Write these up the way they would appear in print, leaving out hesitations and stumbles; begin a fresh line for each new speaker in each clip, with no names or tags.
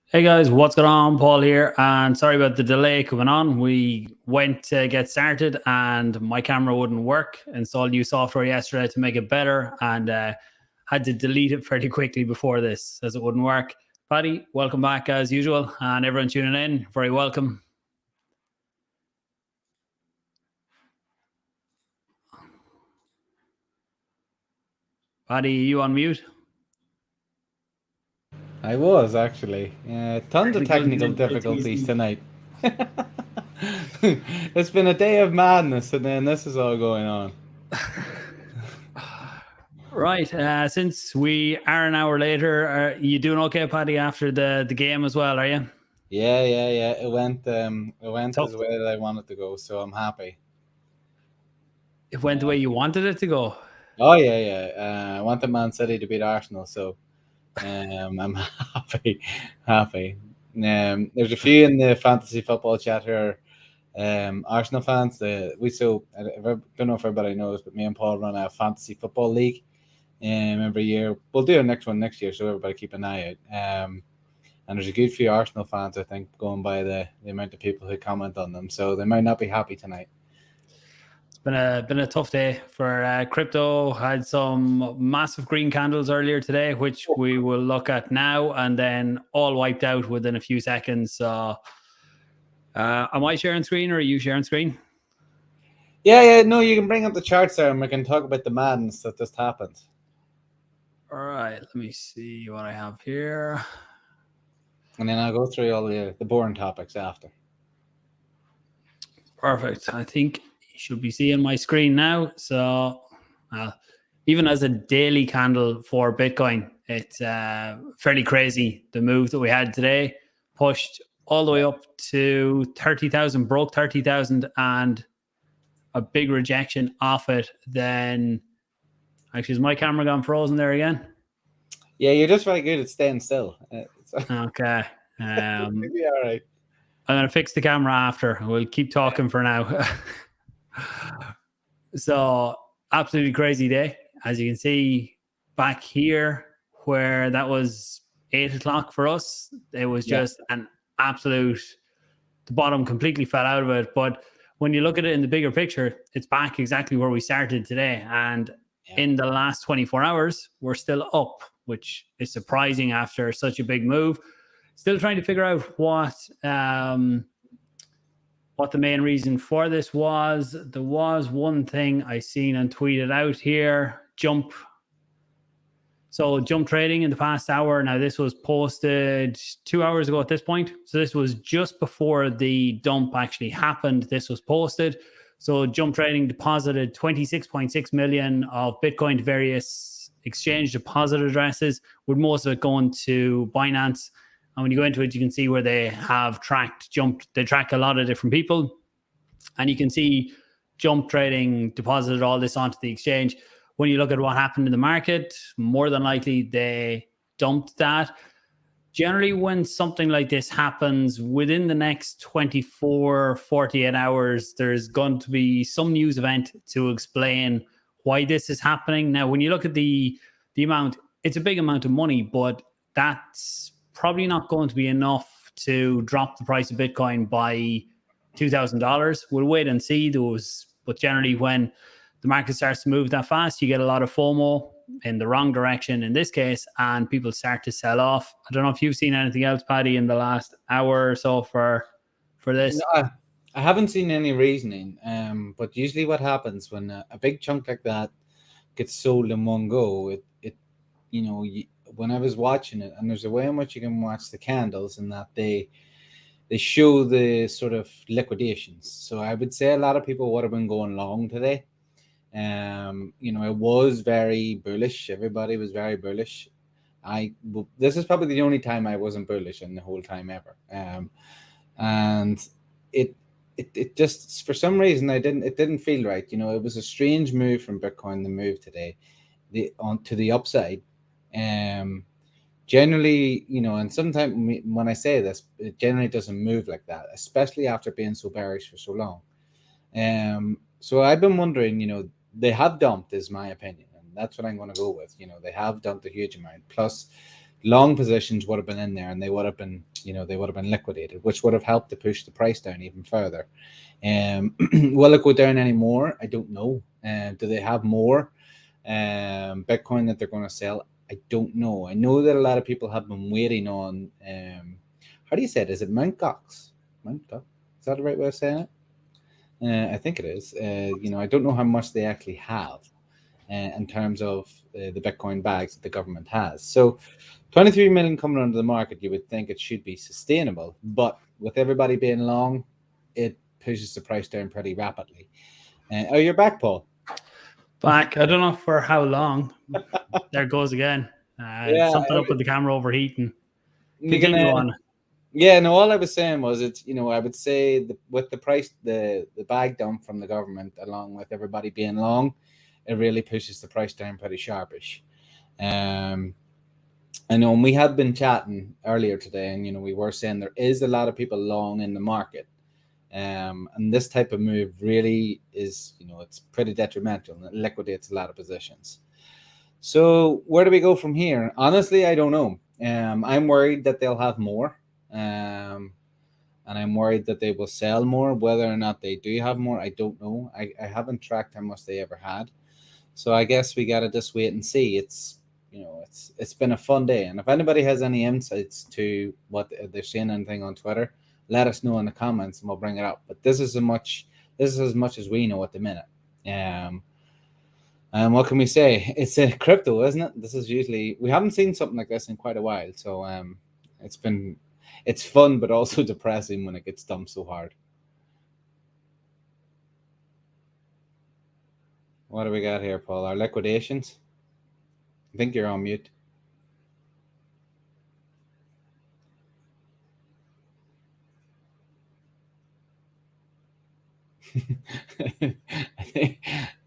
Hey guys, what's going on? Paul here, and sorry about the delay coming on. We went to get started, and my camera wouldn't work. Installed new software yesterday to make it better, and had to delete it fairly quickly before this, as it wouldn't work. Paddy, welcome back as usual, and everyone tuning in, very welcome. Paddy, you on mute?
I was actually. Tons of technical difficulties tonight. It's been a day of madness, and then this is all going on.
Right. Since we are an hour later, are you doing okay, Paddy, after the game as well, are you?
Yeah. It went
Tough.
as well as I wanted to go, so I'm happy.
It went the way you wanted it to go.
Oh yeah. I wanted Man City to beat Arsenal, so I'm happy. There's a few in the fantasy football chat here. Arsenal fans. I don't know if everybody knows, but me and Paul run a fantasy football league. Every year we'll do a next one next year, so everybody keep an eye out. And there's a good few Arsenal fans, I think, going by the amount of people who comment on them, so they might not be happy tonight.
It's been a tough day for crypto. Had some massive green candles earlier today, which we will look at now, and then all wiped out within a few seconds. So, am I sharing screen or are you sharing screen?
Yeah. No, you can bring up the charts there, and we can talk about the madness that just happened.
All right, let me see what I have here.
And then I'll go through all the boring topics after.
Perfect. I think you should be seeing my screen now. So, even as a daily candle for Bitcoin, it's fairly crazy. The move that we had today pushed all the way up to 30,000, broke 30,000, and a big rejection off it. Then, actually, is my camera gone frozen there again?
Yeah, you're just very good at staying still.
Okay.
You'll be all right.
I'm going to fix the camera after. We'll keep talking for now. So, absolutely crazy day. As you can see back here, where that was 8 o'clock for us, it was just an absolute, the bottom completely fell out of it. But when you look at it in the bigger picture, it's back exactly where we started today. And in the last 24 hours, we're still up, which is surprising after such a big move. Still trying to figure out what the main reason for this was. There was one thing I seen and tweeted out here, jump. So jump trading in the past hour. Now this was posted 2 hours ago at this point. So this was just before the dump actually happened. This was posted. So jump trading deposited 26.6 million of Bitcoin to various exchange deposit addresses, with most of it going to Binance. And when you go into it, you can see where they have tracked jump. They track a lot of different people. And you can see jump trading deposited all this onto the exchange. When you look at what happened in the market, more than likely they dumped that. Generally, when something like this happens, within the next 24, 48 hours, there's going to be some news event to explain why this is happening. Now, when you look at the amount, it's a big amount of money, but that's probably not going to be enough to drop the price of Bitcoin by $2,000. We'll wait and see those. But generally, when the market starts to move that fast, you get a lot of FOMO in the wrong direction in this case, and people start to sell off. I don't know if you've seen anything else, Paddy, in the last hour or so for this.
No, I haven't seen any reasoning, but usually what happens when a big chunk like that gets sold in one go, when I was watching it, and there's a way in which you can watch the candles, and that they show the sort of liquidations. So I would say a lot of people would have been going long today. It was very bullish. Everybody was very bullish. This is probably the only time I wasn't bullish in the whole time ever. And it just, for some reason, it didn't feel right. It was a strange move from Bitcoin, the move today, to the upside. Generally, and sometimes when I say this, it generally doesn't move like that, especially after being so bearish for so long. So I've been wondering, they have dumped, is my opinion, and that's what I'm going to go with. They have dumped a huge amount. Plus, long positions would have been in there, and they would have been, they would have been liquidated, which would have helped to push the price down even further. Will it go down any more? I don't know. Do they have more Bitcoin that they're going to sell? I don't know. I know that a lot of people have been waiting on, how do you say it? Is it Mt. Gox? Mt. Gox? Is that the right way of saying it? I think it is. I don't know how much they actually have in terms of the Bitcoin bags that the government has. So 23 million coming onto the market, you would think it should be sustainable. But with everybody being long, it pushes the price down pretty rapidly. Oh, you're back, Paul.
Back. I don't know for how long. There it goes again. Something up with the camera overheating. Continue on.
Yeah, no, all I was saying was I would say with the price, the bag dump from the government, along with everybody being long, it really pushes the price down pretty sharpish. I know, and we had been chatting earlier today, and we were saying there is a lot of people long in the market. And this type of move really is, it's pretty detrimental, and it liquidates a lot of positions. So where do we go from here? Honestly, I don't know. I'm worried that they'll have more, and I'm worried that they will sell more. Whether or not they do have more, I don't know. I haven't tracked how much they ever had, so I guess we gotta just wait and see. It's been a fun day, and if anybody has any insights to what they're seeing, anything on Twitter, let us know in the comments and we'll bring it up. But this is as much as we know at the minute. And what can we say? It's a crypto, isn't it? This is we haven't seen something like this in quite a while. So it's fun, but also depressing when it gets dumped so hard. What do we got here, Paul? Our liquidations? I think you're on mute. I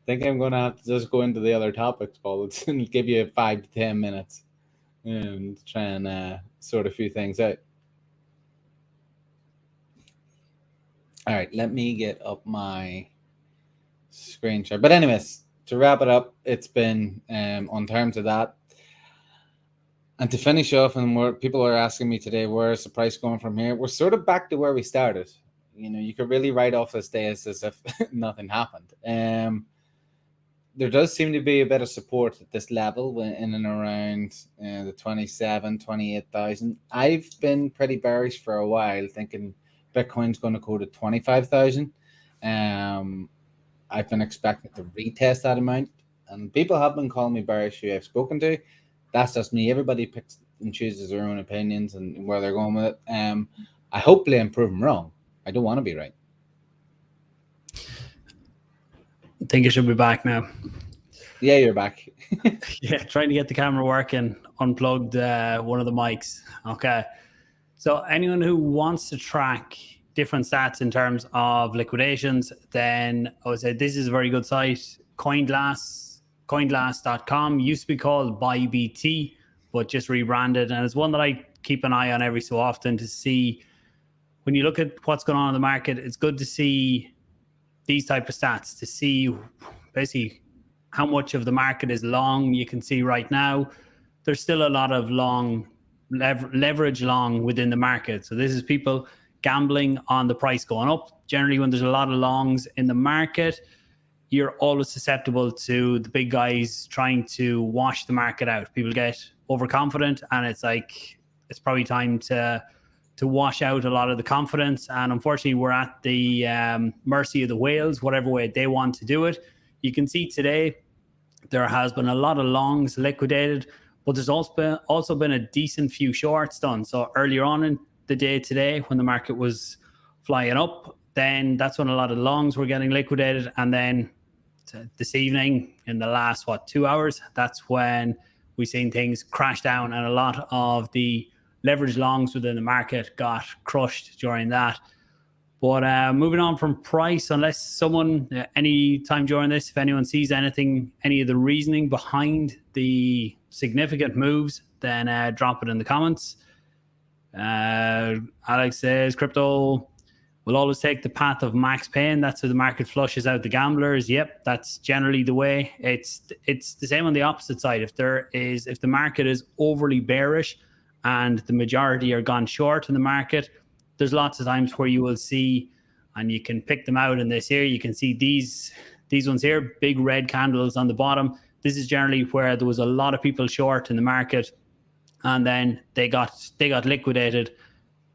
think I'm going to have to just go into the other topics, Paul. It'll give you 5 to 10 minutes and try and sort a few things out. All right, let me get up my screen share. But anyways, to wrap it up, it's been on terms of that. And to finish off, and people are asking me today, where's the price going from here? We're sort of back to where we started. You could really write off this day as if nothing happened. There does seem to be a bit of support at this level in and around the 27, 28,000. I've been pretty bearish for a while, thinking Bitcoin's going to go to 25,000. I've been expecting to retest that amount, and people have been calling me bearish who I've spoken to. That's just me. Everybody picks and chooses their own opinions and where they're going with it. I hopefully I'm proven wrong. I don't want to be right.
I think I should be back now.
Yeah, you're back.
Yeah, trying to get the camera working, unplugged one of the mics. Okay. So anyone who wants to track different stats in terms of liquidations, then I would say this is a very good site. Coinglass.com used to be called BuyBT, but just rebranded. And it's one that I keep an eye on every so often to see. When you look at what's going on in the market, it's good to see these type of stats, to see basically how much of the market is long. You can see right now, there's still a lot of long leverage long within the market. So this is people gambling on the price going up. Generally, when there's a lot of longs in the market, you're always susceptible to the big guys trying to wash the market out. People get overconfident, and it's probably time to wash out a lot of the confidence. And unfortunately, we're at the mercy of the whales, whatever way they want to do it. You can see today there has been a lot of longs liquidated, but there's also been a decent few shorts done. So earlier on in the day today, when the market was flying up, then that's when a lot of longs were getting liquidated. And then this evening, in the last 2 hours, that's when we've seen things crash down, and a lot of the leverage longs within the market got crushed during that. But moving on from price, unless someone, any time during this, if anyone sees anything, any of the reasoning behind the significant moves, then drop it in the comments. Alex says, crypto will always take the path of max pain. That's how the market flushes out the gamblers. Yep, that's generally the way. It's the same on the opposite side. If the market is overly bearish, and the majority are gone short in the market, there's lots of times where you will see, and you can pick them out in this here, you can see these ones here, big red candles on the bottom. This is generally where there was a lot of people short in the market, and then they got liquidated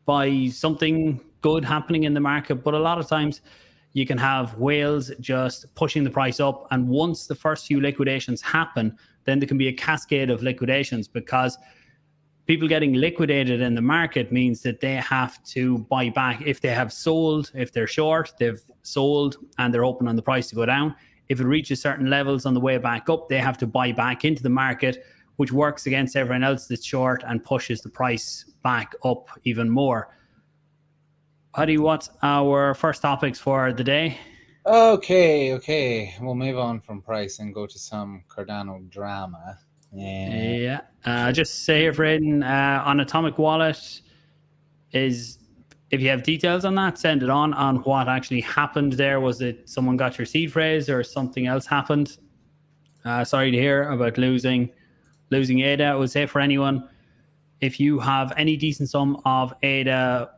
by something good happening in the market. But a lot of times you can have whales just pushing the price up, and once the first few liquidations happen, then there can be a cascade of liquidations, because people getting liquidated in the market means that they have to buy back. If they have sold, if they're short, they've sold and they're hoping on the price to go down. If it reaches certain levels on the way back up, they have to buy back into the market, which works against everyone else that's short and pushes the price back up even more. Paddy, what's our first topics for the day?
Okay. We'll move on from price and go to some Cardano drama.
Yeah. Just say here, Fraden, on Atomic Wallet, is if you have details on that, send it on what actually happened there. Was it someone got your seed phrase or something else happened? Sorry to hear about losing ADA. I would say for anyone, if you have any decent sum of ADA,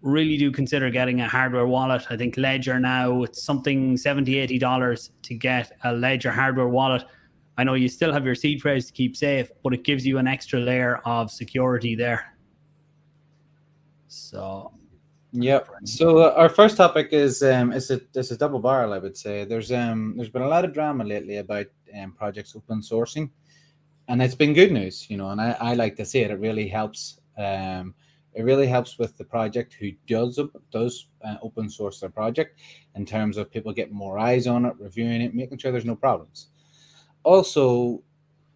really do consider getting a hardware wallet. I think Ledger now, it's something $70, $80 to get a Ledger hardware wallet. I know you still have your seed phrase to keep safe, but it gives you an extra layer of security there. So,
yep. So our first topic is it's a double barrel, I would say. There's been a lot of drama lately about projects open sourcing, and it's been good news, you know. And I like to see it. It really helps. It really helps with the project who does open source their project, in terms of people getting more eyes on it, reviewing it, making sure there's no problems. Also,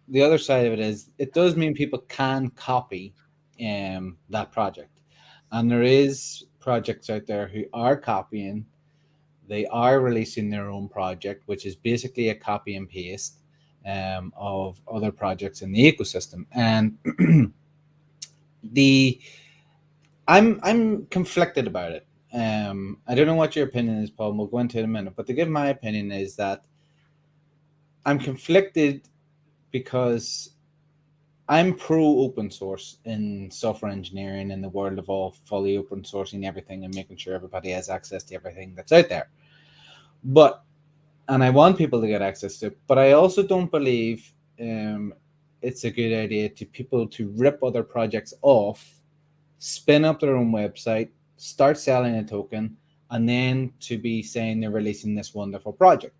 the other side of it is it does mean people can copy that project, and there is projects out there who are copying. They are releasing their own project, which is basically a copy and paste of other projects in the ecosystem. And I'm conflicted about it. I don't know what your opinion is, Paul. We'll go into it in a minute, but to give my opinion is that I'm conflicted because I'm pro open source in software engineering, in the world of all fully open sourcing everything and making sure everybody has access to everything that's out there. And I want people to get access to it, but I also don't believe it's a good idea to people to rip other projects off, spin up their own website, start selling a token, and then to be saying they're releasing this wonderful project.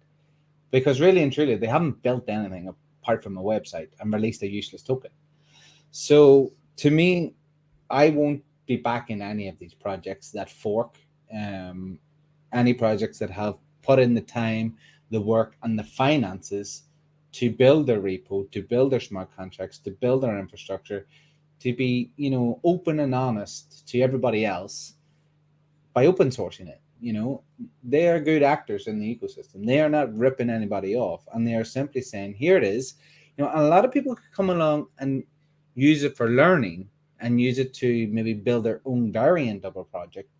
Because really and truly, they haven't built anything apart from a website and released a useless token. So to me, I won't be backing any of these projects that fork, any projects that have put in the time, the work, and the finances to build their repo, to build their smart contracts, to build their infrastructure, to be, you know, open and honest to everybody else by open sourcing it. You know, they are good actors in the ecosystem. They are not ripping anybody off, and they are simply saying, here it is. You know, and a lot of people could come along and use it for learning and use it to maybe build their own variant of a project,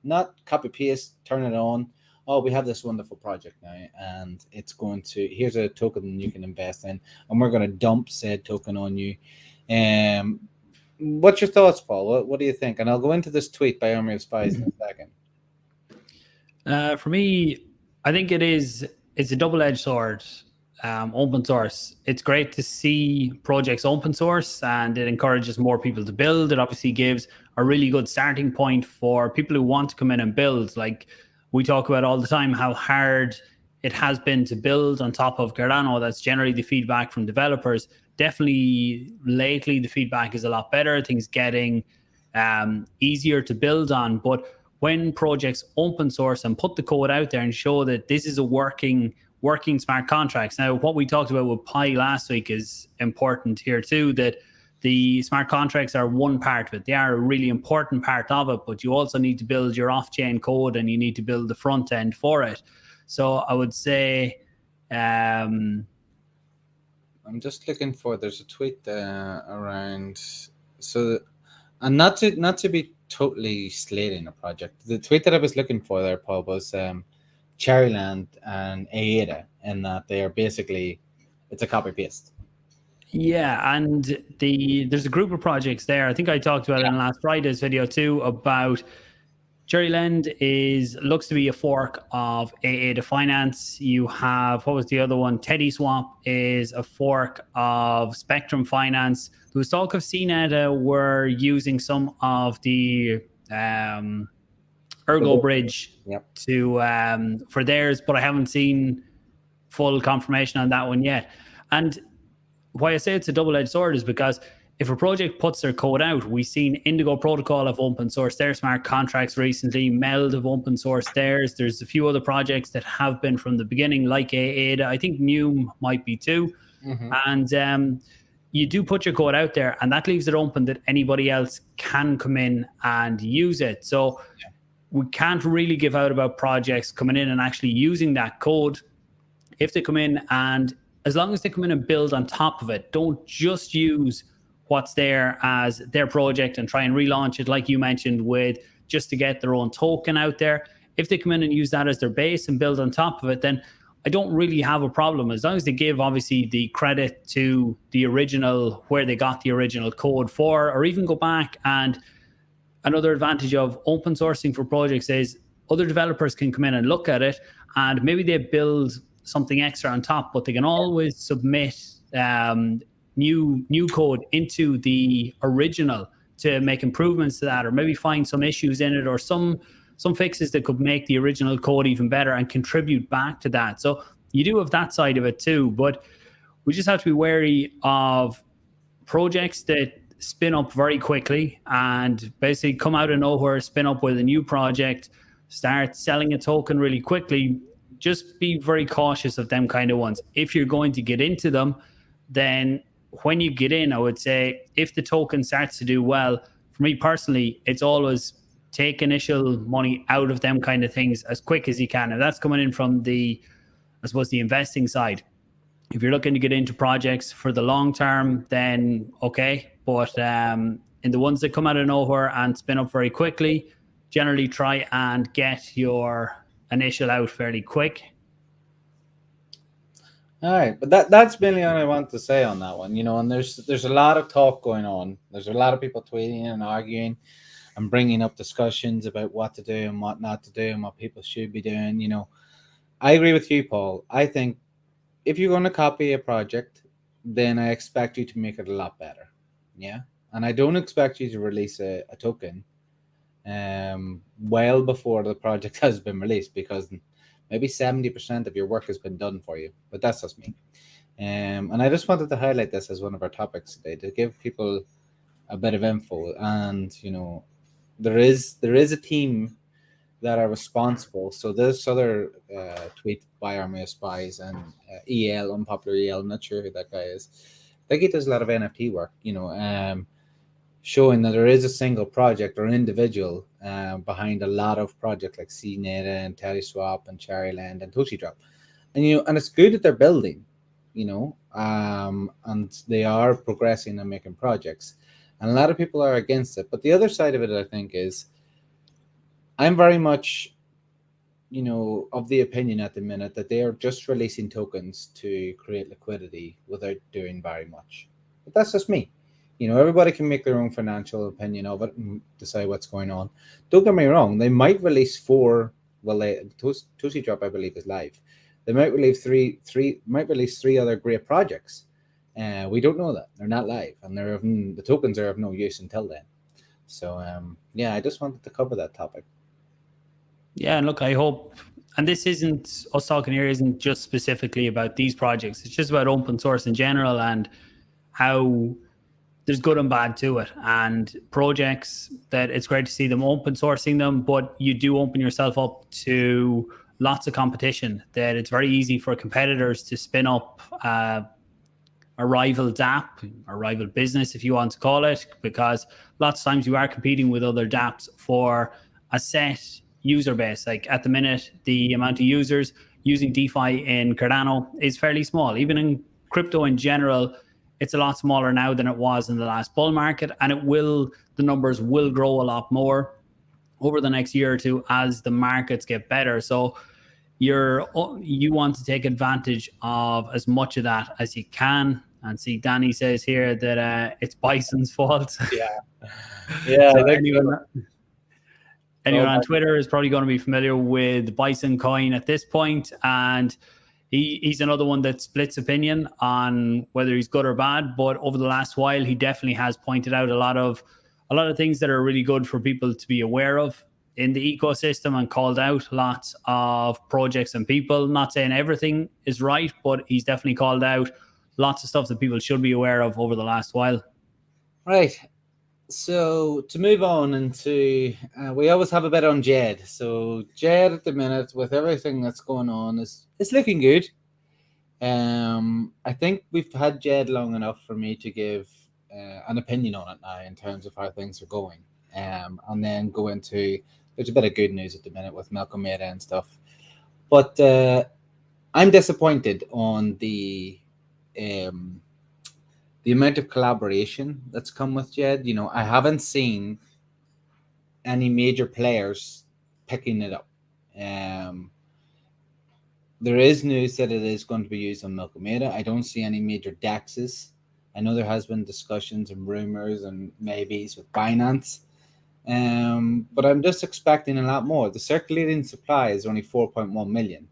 not copy paste, turn it on. Oh, we have this wonderful project now, and it's going to, here's a token you can invest in, and we're going to dump said token on you. What's your thoughts, Paul? What do you think? And I'll go into this tweet by Army of Spies in a second.
For me, I think it's a double-edged sword. Open source, it's great to see projects open source, and it encourages more people to build. It obviously gives a really good starting point for people who want to come in and build. Like we talk about all the time, how hard it has been to build on top of Cardano. That's generally the feedback from developers. Definitely lately the feedback is a lot better. Things getting easier to build on. But when projects open source and put the code out there and show that this is a working smart contracts. Now, what we talked about with Pi last week is important here too, that the smart contracts are one part of it. They are a really important part of it, but you also need to build your off-chain code, and you need to build the front end for it. So I would say,
I'm just looking for, there's a tweet around, so, and not to be totally slating a project. The tweet that I was looking for there, Paul, was Cherryland and ADA, in that they are basically, it's a copy paste.
Yeah, and there's a group of projects there. I think I talked about it in last Friday's video too, about Cherryland looks to be a fork of AADA Finance. You have, what was the other one? Teddy Swap is a fork of Spectrum Finance. There was talk of CNETA were using some of the Ergo Bridge to for theirs, but I haven't seen full confirmation on that one yet. And why I say it's a double-edged sword is because if a project puts their code out, we've seen Indigo Protocol have open sourced their smart contracts recently, Meld have open sourced theirs. There's a few other projects that have been from the beginning, like ADA. I think Mume might be too. And you do put your code out there, and that leaves it open that anybody else can come in and use it. So we can't really give out about projects coming in and actually using that code. If they come in, and as long as they come in and build on top of it, don't just use what's there as their project and try and relaunch it, like you mentioned, with just to get their own token out there. If they come in and use that as their base and build on top of it, then I don't really have a problem, as long as they give obviously the credit to the original, where they got the original code for, or even go back. And another advantage of open sourcing for projects is other developers can come in and look at it, and maybe they build something extra on top, but they can always submit new code into the original to make improvements to that, or maybe find some issues in it, or some fixes that could make the original code even better and contribute back to that. So you do have that side of it too, but we just have to be wary of projects that spin up very quickly and basically come out of nowhere, spin up with a new project, start selling a token really quickly. Just be very cautious of them kind of ones. If you're going to get into them, then when you get in, I would say if the token starts to do well, for me personally, it's always take initial money out of them kind of things as quick as you can. And that's coming in from the investing side. If you're looking to get into projects for the long term, then okay. But in the ones that come out of nowhere and spin up very quickly, generally try and get your initial out fairly quick.
All right, but that's mainly all I want to say on that one, and there's a lot of talk going on. There's a lot of people tweeting and arguing and bringing up discussions about what to do and what not to do and what people should be doing. I agree with you, Paul. I think if you're going to copy a project, then I expect you to make it a lot better. Yeah. And I don't expect you to release a token well before the project has been released, because maybe 70% of your work has been done for you. But that's just me. And I just wanted to highlight this as one of our topics today, to give people a bit of info. And, there is a team that are responsible. So this other tweet by Army of Spies and EL, Unpopular EL, I'm not sure who that guy is. I think he does a lot of NFT work, showing that there is a single project or an individual behind a lot of projects like CNETA and Teddy Swap and Cherryland and Toshi Drop. And, and it's good that they're building, and they are progressing and making projects. And a lot of people are against it. But the other side of it, I think, is I'm very much, of the opinion at the minute that they are just releasing tokens to create liquidity without doing very much. But that's just me. Everybody can make their own financial opinion of it and decide what's going on. Don't get me wrong. They might release Toshi Drop, I believe, is live. They might release three other great projects. We don't know that. They're not live, and the tokens are of no use until then. So, I just wanted to cover that topic.
Yeah, and look, I hope, and this isn't, us talking here isn't just specifically about these projects. It's just about open source in general and how there's good and bad to it. And projects that it's great to see them open sourcing them, but you do open yourself up to lots of competition, that it's very easy for competitors to spin up a rival dApp, a rival business, if you want to call it, because lots of times you are competing with other dApps for a set user base. Like at the minute, the amount of users using DeFi in Cardano is fairly small. Even in crypto in general, it's a lot smaller now than it was in the last bull market, and the numbers will grow a lot more over the next year or two as the markets get better. So you want to take advantage of as much of that as you can. And see, Danny says here that it's Bison's fault.
Yeah.
So
Like,
anyone on Twitter is probably going to be familiar with Bison Coin at this point, and he's another one that splits opinion on whether he's good or bad. But over the last while, he definitely has pointed out a lot of things that are really good for people to be aware of in the ecosystem, and called out lots of projects and people. Not saying everything is right, but he's definitely called out lots of stuff that people should be aware of over the last while.
Right. So to move on into, we always have a bit on DJED. So DJED at the minute, with everything that's going on, is looking good. I think we've had DJED long enough for me to give an opinion on it now in terms of how things are going, and then go into, there's a bit of good news at the minute with Malcolm ADA and stuff, but I'm disappointed on the amount of collaboration that's come with DJED. You know, I haven't seen any major players picking it up. There is news that it is going to be used on Malcolm ADA. I don't see any major DEXs. I know there has been discussions and rumors and maybes with Binance, but I'm just expecting a lot more. The circulating supply is only 4.1 million.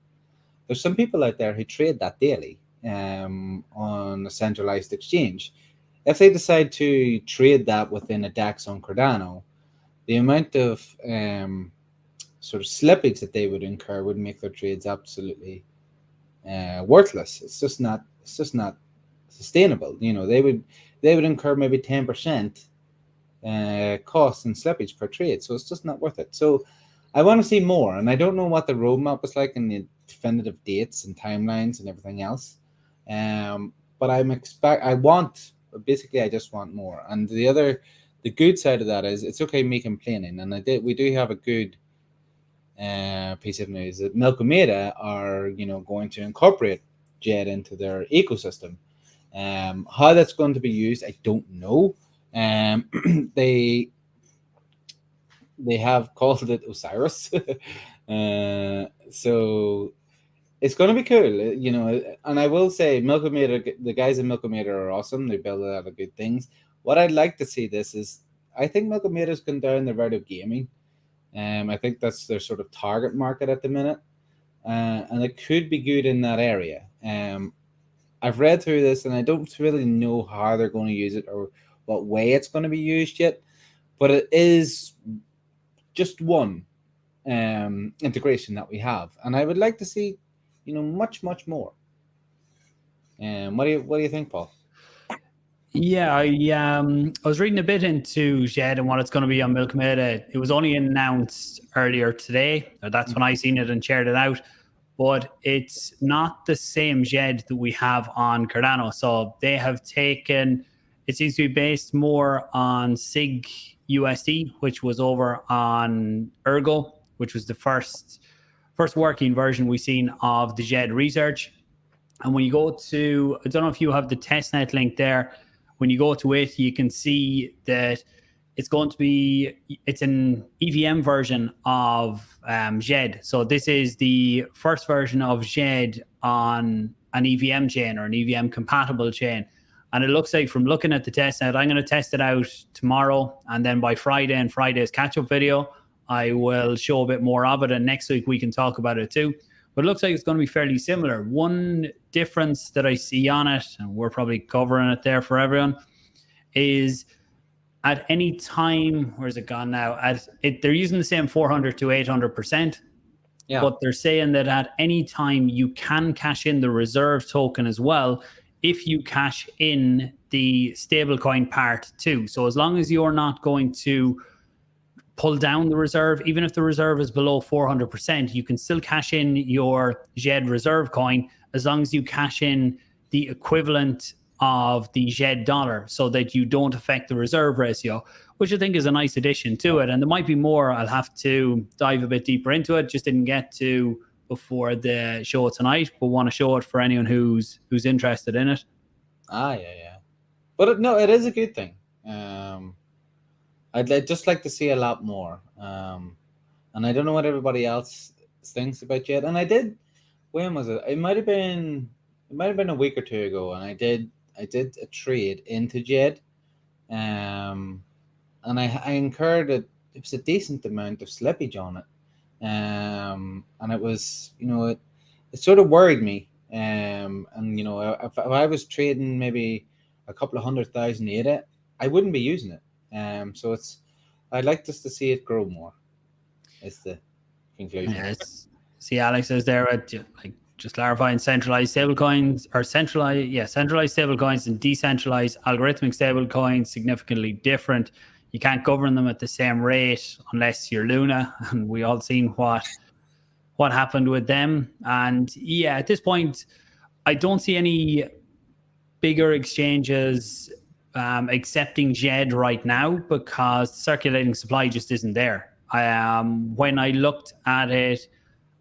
There's some people out there who trade that daily on a centralized exchange. If they decide to trade that within a DEX on Cardano, the amount of sort of slippage that they would incur would make their trades absolutely worthless. It's just not sustainable. You know, they would incur maybe 10% cost and slippage per trade, so it's just not worth it. So I want to see more, and I don't know what the roadmap was like and the definitive dates and timelines and everything else. But I just want more. And the good side of that is it's okay me complaining, and we do have a good piece of news that Malcolm ADA are going to incorporate DJED into their ecosystem. How that's going to be used, I don't know. They have called it Osiris, so it's going to be cool, And I will say, Malcolm ADA, the guys in Malcolm ADA are awesome. They build a lot of good things. What I'd like to see is, I think Malcolm ADA's gone down the route of gaming. I think that's their sort of target market at the minute, and it could be good in that area. I've read through this, and I don't really know how they're going to use it or what way it's going to be used yet, but it is just one integration that we have, and I would like to see, much more. What do you think, Paul?
Yeah, I was reading a bit into DJED and what it's going to be on Malcolm ADA. It was only announced earlier today. That's when I seen it and shared it out. But it's not the same DJED that we have on Cardano. So they have taken, it seems to be based more on SIG USD, which was over on Ergo, which was the first working version we've seen of the DJED research. And when you go to, I don't know if you have the testnet link there. When you go to it, you can see that it's an EVM version of DJED. So this is the first version of DJED on an EVM chain or an EVM compatible chain. And it looks like, from looking at the testnet, I'm going to test it out tomorrow. And then by Friday and Friday's catch-up video, I will show a bit more of it. And next week we can talk about it too. But it looks like it's going to be fairly similar. One difference that I see on it, and we're probably covering it there for everyone, is at any time, where's it gone now? They're using the same 400 to 800%. Yeah. But they're saying that at any time you can cash in the reserve token as well, if you cash in the stablecoin part too. So as long as you're not going to pull down the reserve, even if the reserve is below 400%, you can still cash in your DJED reserve coin as long as you cash in the equivalent of the DJED dollar, so that you don't affect the reserve ratio, which I think is a nice addition to it. And there might be more. I'll have to dive a bit deeper into it. Just didn't get to before the show tonight, but want to show it for anyone who's interested in it.
Yeah. But it is a good thing. I'd just like to see a lot more. And I don't know what everybody else thinks about DJED. And I did, when was it? It might have been a week or two ago, and I did I did a trade into JED, and I incurred it was a decent amount of slippage on it, and it was it sort of worried me, and if I was trading maybe a couple of 100,000 ADA, I wouldn't be using it, so I'd like just to see it grow more. Is the conclusion.
Yes. See, Alex is there at just clarifying centralized stablecoins or centralized stablecoins and decentralized algorithmic stablecoins significantly different. You can't govern them at the same rate unless you're Luna, and we all seen what happened with them. And yeah, at this point, I don't see any bigger exchanges accepting JED right now because circulating supply just isn't there. When I looked at it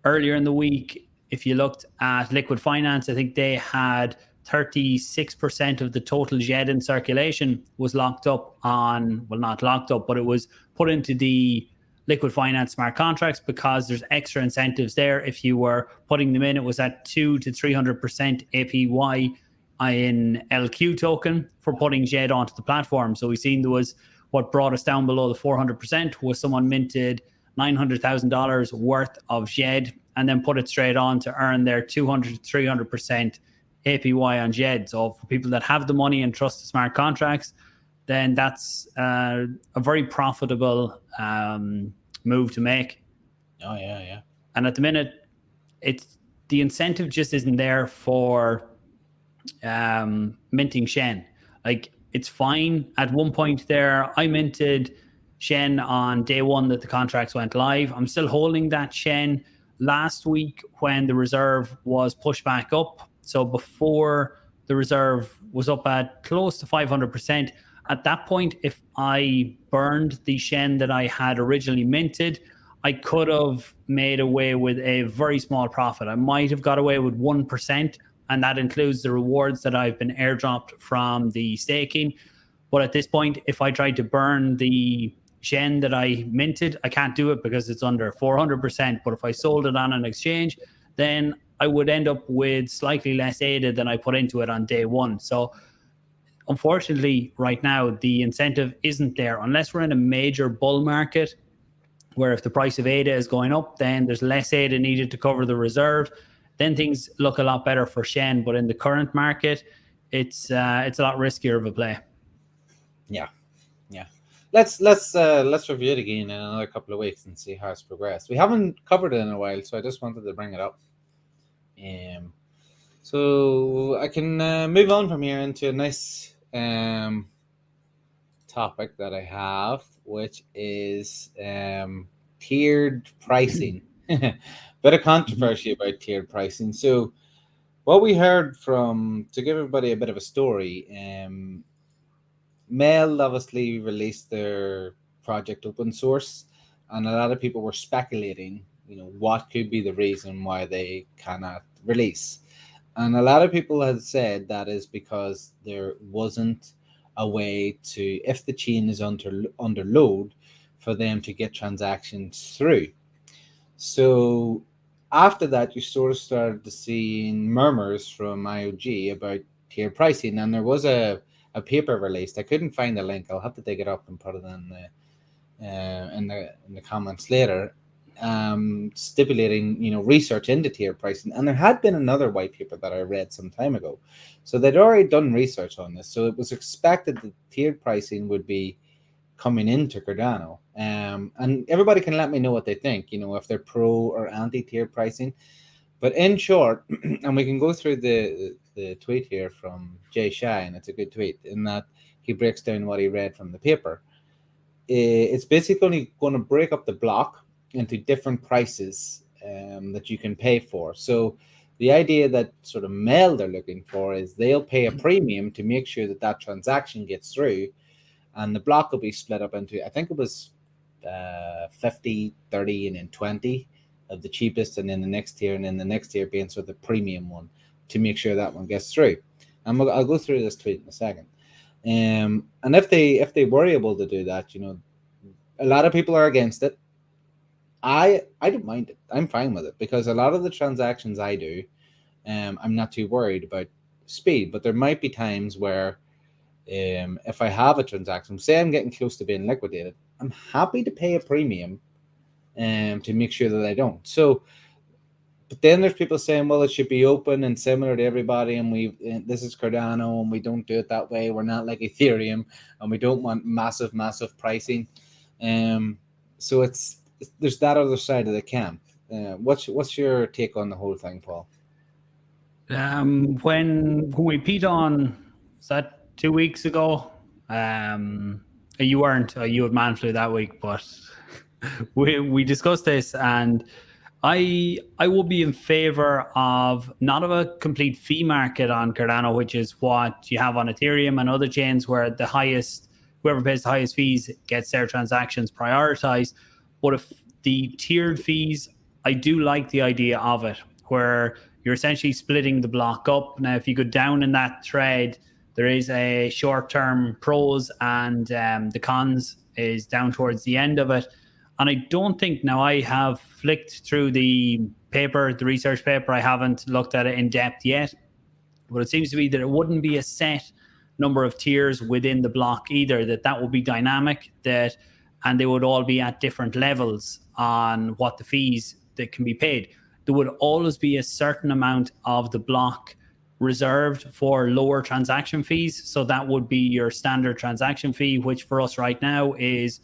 earlier in the week, if you looked at Liquid Finance, I think they had 36% of the total JED in circulation was locked up on, well, not locked up, but it was put into the Liquid Finance smart contracts because there's extra incentives there. If you were putting them in, it was at 200 to 300% APY in LQ token for putting JED onto the platform. So we've seen there was what brought us down below the 400% was someone minted $900,000 worth of JED and then put it straight on to earn their 200 to 300% APY on JED. So for people that have the money and trust the smart contracts, then that's a very profitable move to make.
Oh yeah.
And at the minute, the incentive just isn't there for minting Shen. Like, it's fine. At one point there, I minted Shen on day one that the contracts went live. I'm still holding that Shen. Last week when the reserve was pushed back up, so before the reserve was up at close to 500%, at that point, if I burned the Shen that I had originally minted, I could have made away with a very small profit. I might have got away with 1%, and that includes the rewards that I've been airdropped from the staking. But at this point, if I tried to burn the Shen that I minted, I can't do it because it's under 400%. But if I sold it on an exchange, then I would end up with slightly less ADA than I put into it on day one. So unfortunately, right now, the incentive isn't there unless we're in a major bull market where if the price of ADA is going up, then there's less ADA needed to cover the reserve. Then things look a lot better for Shen. But in the current market, it's a lot riskier of a play.
Yeah. Let's review it again in another couple of weeks and see how it's progressed. We haven't covered it in a while, so I just wanted to bring it up. So I can move on from here into a nice topic that I have, which is tiered pricing. Bit of controversy about tiered pricing. So what we heard to give everybody a bit of a story, Mail obviously released their project open source, and a lot of people were speculating, what could be the reason why they cannot release. And a lot of people had said that is because there wasn't a way to, if the chain is under load, for them to get transactions through. So after that, you sort of started to see murmurs from IOG about tier pricing, and there was a paper released. I couldn't find the link. I'll have to dig it up and put it in the comments later. Stipulating research into tier pricing, and there had been another white paper that I read some time ago, so they'd already done research on this. So it was expected that tiered pricing would be coming into Cardano, and everybody can let me know what they think, if they're pro or anti tiered pricing. But in short, and we can go through the tweet here from Jay Shine. It's a good tweet in that he breaks down what he read from the paper. It's basically going to break up the block into different prices that you can pay for. So the idea that sort of Mail they're looking for is they'll pay a premium to make sure that transaction gets through, and the block will be split up into, I think it was 50, 30, and then 20 of the cheapest, and then the next tier, and then the next tier being sort of the premium one to make sure that one gets through. And I'll go through this tweet in a second. And if they were able to do that, a lot of people are against it. I don't mind it. I'm fine with it because a lot of the transactions I do, I'm not too worried about speed, but there might be times where if I have a transaction, say I'm getting close to being liquidated, I'm happy to pay a premium to make sure that I don't. So, but then there's people saying, well, it should be open and similar to everybody, and this is Cardano, and we don't do it that way. We're not like Ethereum, and we don't want massive pricing. So there's that other side of the camp. What's your take on the whole thing, Paul?
When we peed on, was that 2 weeks ago? You weren't. You had Manflu that week, but we discussed this, and I will be in favor of not of a complete fee market on Cardano, which is what you have on Ethereum and other chains, where whoever pays the highest fees gets their transactions prioritized. But if the tiered fees, I do like the idea of it, where you're essentially splitting the block up. Now, if you go down in that thread, there is a short-term pros, and the cons is down towards the end of it. And I don't think, now I have flicked through the research paper. I haven't looked at it in depth yet, but it seems to be that it wouldn't be a set number of tiers within the block either, that would be dynamic, and they would all be at different levels on what the fees that can be paid. There would always be a certain amount of the block reserved for lower transaction fees. So that would be your standard transaction fee, which for us right now is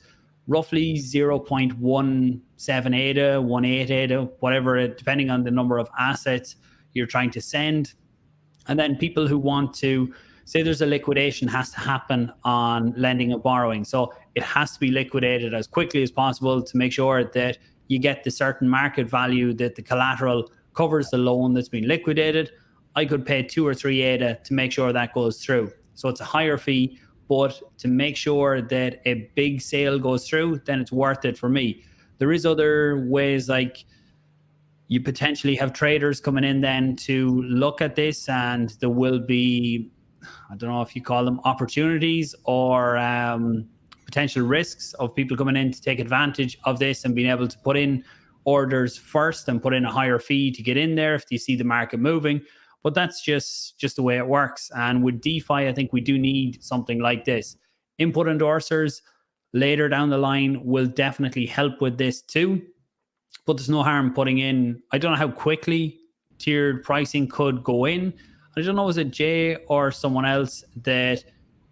roughly 0.17 ADA, 18 ADA, whatever, depending on the number of assets you're trying to send. And then people who want to, say there's a liquidation has to happen on lending and borrowing. So it has to be liquidated as quickly as possible to make sure that you get the certain market value, that the collateral covers the loan that's been liquidated. I could pay 2 or 3 ADA to make sure that goes through. So it's a higher fee, but to make sure that a big sale goes through, then it's worth it for me. There is other ways, like you potentially have traders coming in then to look at this, and there will be, I don't know if you call them opportunities or potential risks of people coming in to take advantage of this and being able to put in orders first and put in a higher fee to get in there if you see the market moving. But that's just the way it works. And with DeFi, I think we do need something like this. Input endorsers later down the line will definitely help with this too. But there's no harm putting in, I don't know how quickly tiered pricing could go in. I don't know, was it Jay or someone else that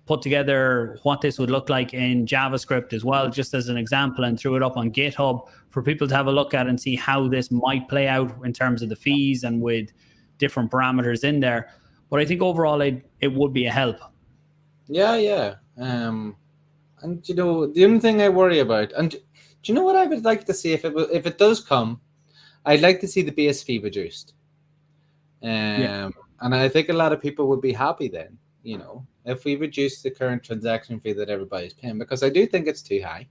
put together what this would look like in JavaScript as well, just as an example, and threw it up on GitHub for people to have a look at and see how this might play out in terms of the fees and with different parameters in there. But I think overall it would be a help.
Yeah. And you know, the only thing I worry about, and do you know what I would like to see if it does come, I'd like to see the base fee reduced. And I think a lot of people would be happy then, you know, if we reduce the current transaction fee that everybody's paying, because I do think it's too high.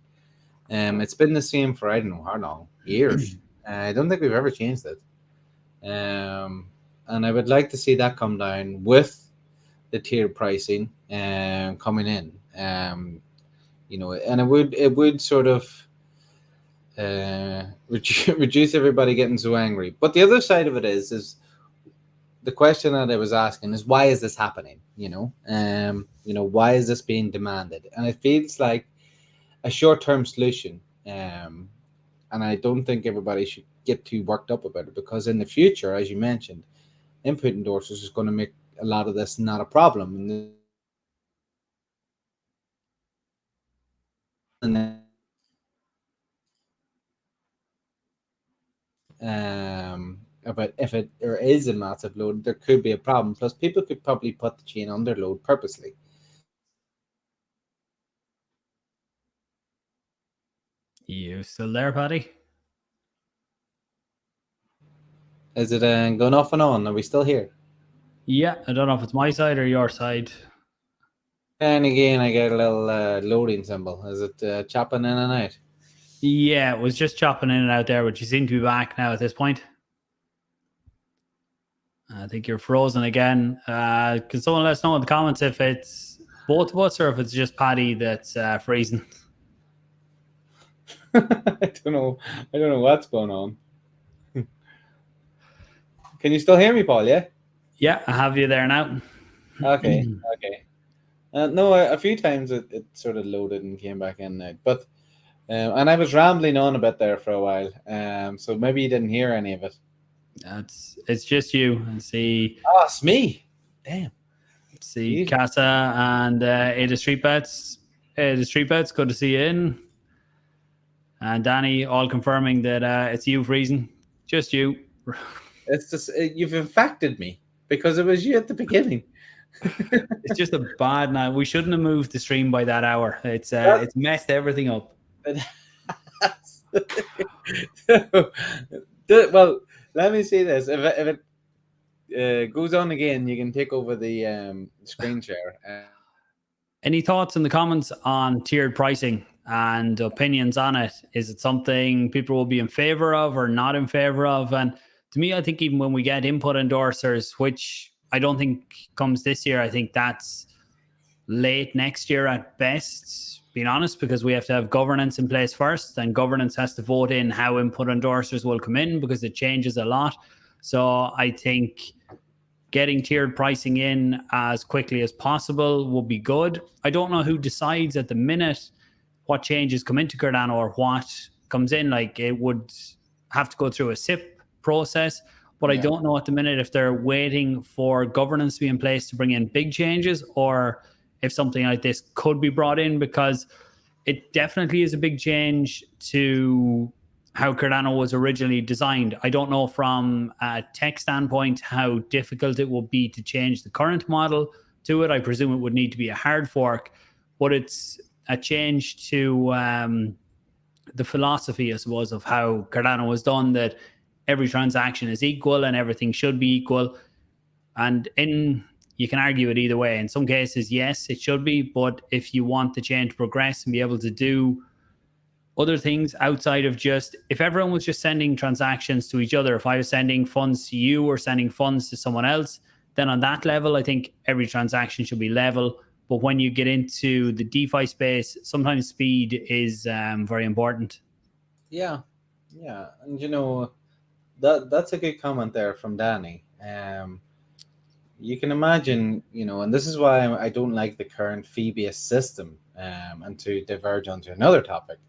It's been the same for, I don't know how long, years. I don't think we've ever changed it. And I would like to see that come down with the tiered pricing coming in. You know, and it would sort of reduce everybody getting so angry. But the other side of it is the question that I was asking is, why is this happening? You know, why is this being demanded? And it feels like a short-term solution. And I don't think everybody should get too worked up about it, because in the future, as you mentioned, input endorsers is going to make a lot of this not a problem. And then, but if there is a massive load, there could be a problem. Plus, people could probably put the chain under load purposely.
You still there, Paddy?
Is it going off and on? Are we still here?
Yeah, I don't know if it's my side or your side.
And again, I get a little loading symbol. Is it chopping in and out?
Yeah, it was just chopping in and out there, but you seem to be back now at this point. I think you're frozen again. Can someone let us know in the comments if it's both of us or if it's just Paddy that's freezing?
I don't know. I don't know what's going on. Can you still hear me, Paul? Yeah.
Yeah, I have you there now.
Okay, okay. No, a few times it sort of loaded and came back in now, but and I was rambling on a bit there for a while. So maybe you didn't hear any of it.
It's just you. See,
Oh, it's me. Damn. Jeez.
Casa and Ada Street Bets. Ada Street Bets, good to see you in. And Danny, all confirming that it's you freezing. Just you.
It's just you've infected me because it was you at the beginning.
It's just a bad night. We shouldn't have moved the stream by that hour. It's messed everything up.
Well, let me see this. If it goes on again, you can take over the screen share.
Any thoughts in the comments on tiered pricing and opinions on it? Is it something people will be in favor of or not in favor of? And to me, I think even when we get input endorsers, which I don't think comes this year, I think that's late next year at best, being honest, because we have to have governance in place first, and governance has to vote in how input endorsers will come in because it changes a lot. So I think getting tiered pricing in as quickly as possible will be good. I don't know who decides at the minute what changes come into Cardano or what comes in. Like, it would have to go through a SIP process, but I don't know at the minute if they're waiting for governance to be in place to bring in big changes, or if something like this could be brought in, because it definitely is a big change to how Cardano was originally designed. I don't know from a tech standpoint how difficult it will be to change the current model to it. I presume it would need to be a hard fork, but it's a change to the philosophy, I suppose, of how Cardano was done, that every transaction is equal and everything should be equal. And you can argue it either way. In some cases, yes, it should be, but if you want the chain to progress and be able to do other things outside of just, if everyone was just sending transactions to each other, if I was sending funds to you or sending funds to someone else, then on that level, I think every transaction should be level. But when you get into the DeFi space, sometimes speed is very important.
Yeah, and that's a good comment there from Danny. You can imagine, and this is why I don't like the current fee-based system. And to diverge onto another topic,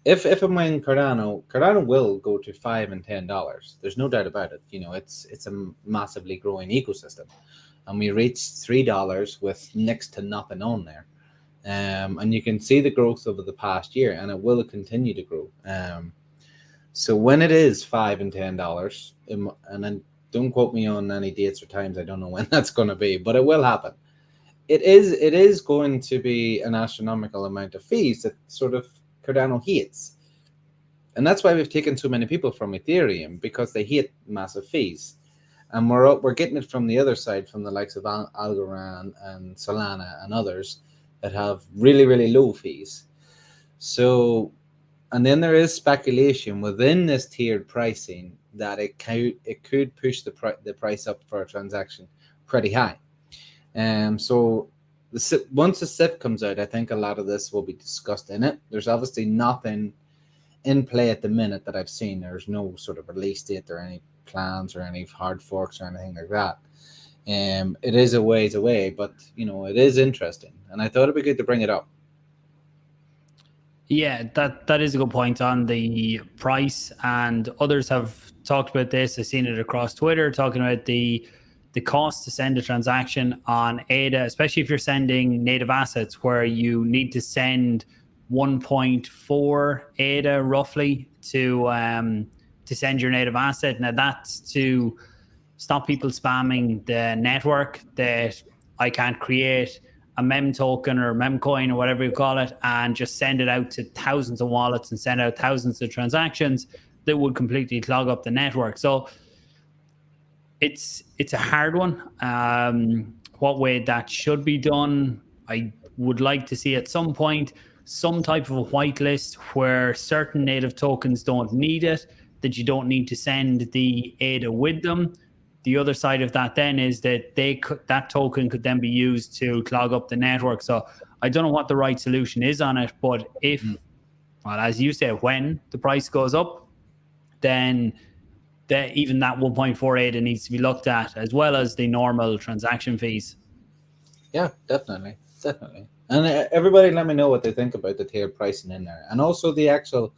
if and when Cardano will go to $5 and $10. There's no doubt about it. It's a massively growing ecosystem, and we reached $3 with next to nothing on there. And you can see the growth over the past year, and it will continue to grow. So when it is $5 and $10, and then don't quote me on any dates or times, I don't know when that's going to be, but it will happen. It is going to be an astronomical amount of fees that sort of Cardano hates. And that's why we've taken so many people from Ethereum, because they hate massive fees. And we're getting it from the other side, from the likes of Algorand and Solana and others that have really, really low fees. So, and then there is speculation within this tiered pricing that it could push the price up for a transaction pretty high. So once the SIP comes out, I think a lot of this will be discussed in it. There's obviously nothing in play at the minute that I've seen. There's no sort of release date or any plans or any hard forks or anything like that. It is a ways away, but it is interesting, and I thought it'd be good to bring it up.
Yeah, that is a good point on the price, and others have talked about this. I've seen it across Twitter, talking about the cost to send a transaction on ADA, especially if you're sending native assets, where you need to send 1.4 ADA roughly to send your native asset. Now that's to stop people spamming the network, that I can't create a mem token or mem coin or whatever you call it and just send it out to thousands of wallets and send out thousands of transactions that would completely clog up the network. So it's a hard one. What way that should be done, I would like to see at some point some type of a whitelist where certain native tokens don't need it, that you don't need to send the ADA with them. The other side of that then is that that token could then be used to clog up the network. So I don't know what the right solution is on it, but if, well, as you say, when the price goes up, then even that 1.4 ADA needs to be looked at, as well as the normal transaction fees.
Yeah, definitely. And everybody let me know what they think about the tiered pricing in there, and also the actual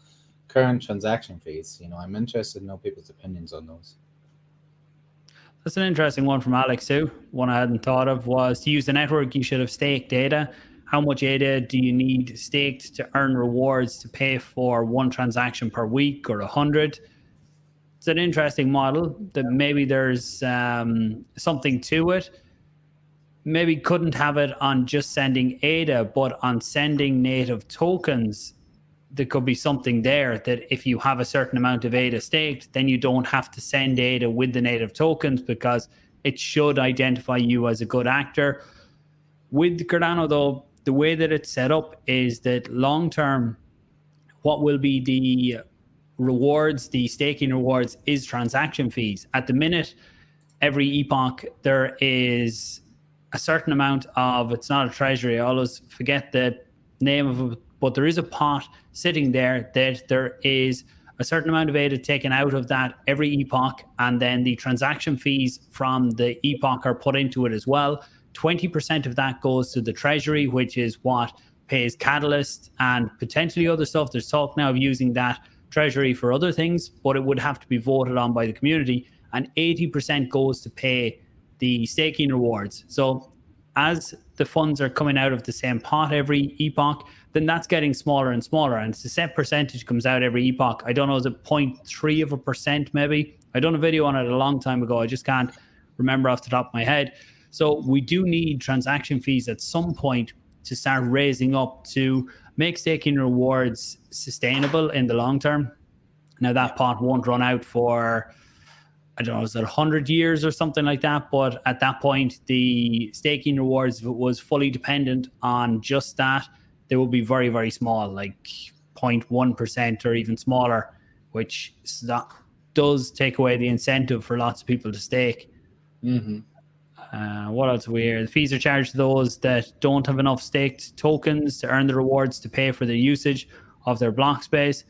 current transaction fees. I'm interested to know people's opinions on those.
That's an interesting one from Alex too. One I hadn't thought of was, to use the network, you should have staked ADA. How much ADA do you need staked to earn rewards to pay for one transaction per week or 100? It's an interesting model that maybe there's something to it. Maybe couldn't have it on just sending ADA, but on sending native tokens, there could be something there that if you have a certain amount of ADA staked, then you don't have to send ADA with the native tokens, because it should identify you as a good actor. With Cardano, though, the way that it's set up is that long-term, what will be the rewards, the staking rewards, is transaction fees. At the minute, every epoch, there is a certain amount of, it's not a treasury, I always forget the name of it, but there is a pot sitting there that there is a certain amount of ADA taken out of that every epoch, and then the transaction fees from the epoch are put into it as well. 20% of that goes to the treasury, which is what pays Catalyst and potentially other stuff. There's talk now of using that treasury for other things, but it would have to be voted on by the community. And 80% goes to pay the staking rewards. So as the funds are coming out of the same pot every epoch, then that's getting smaller and smaller. And it's a set percentage comes out every epoch. I don't know, is it 0.3% maybe? I done a video on it a long time ago. I just can't remember off the top of my head. So we do need transaction fees at some point to start raising up to make staking rewards sustainable in the long term. Now that pot won't run out for, I don't know, is it 100 years or something like that? But at that point, the staking rewards, if it was fully dependent on just that, they will be very, very small, like 0.1% or even smaller, which does take away the incentive for lots of people to stake.
Mm-hmm.
What else we hear? The fees are charged to those that don't have enough staked tokens to earn the rewards to pay for the usage of their block space.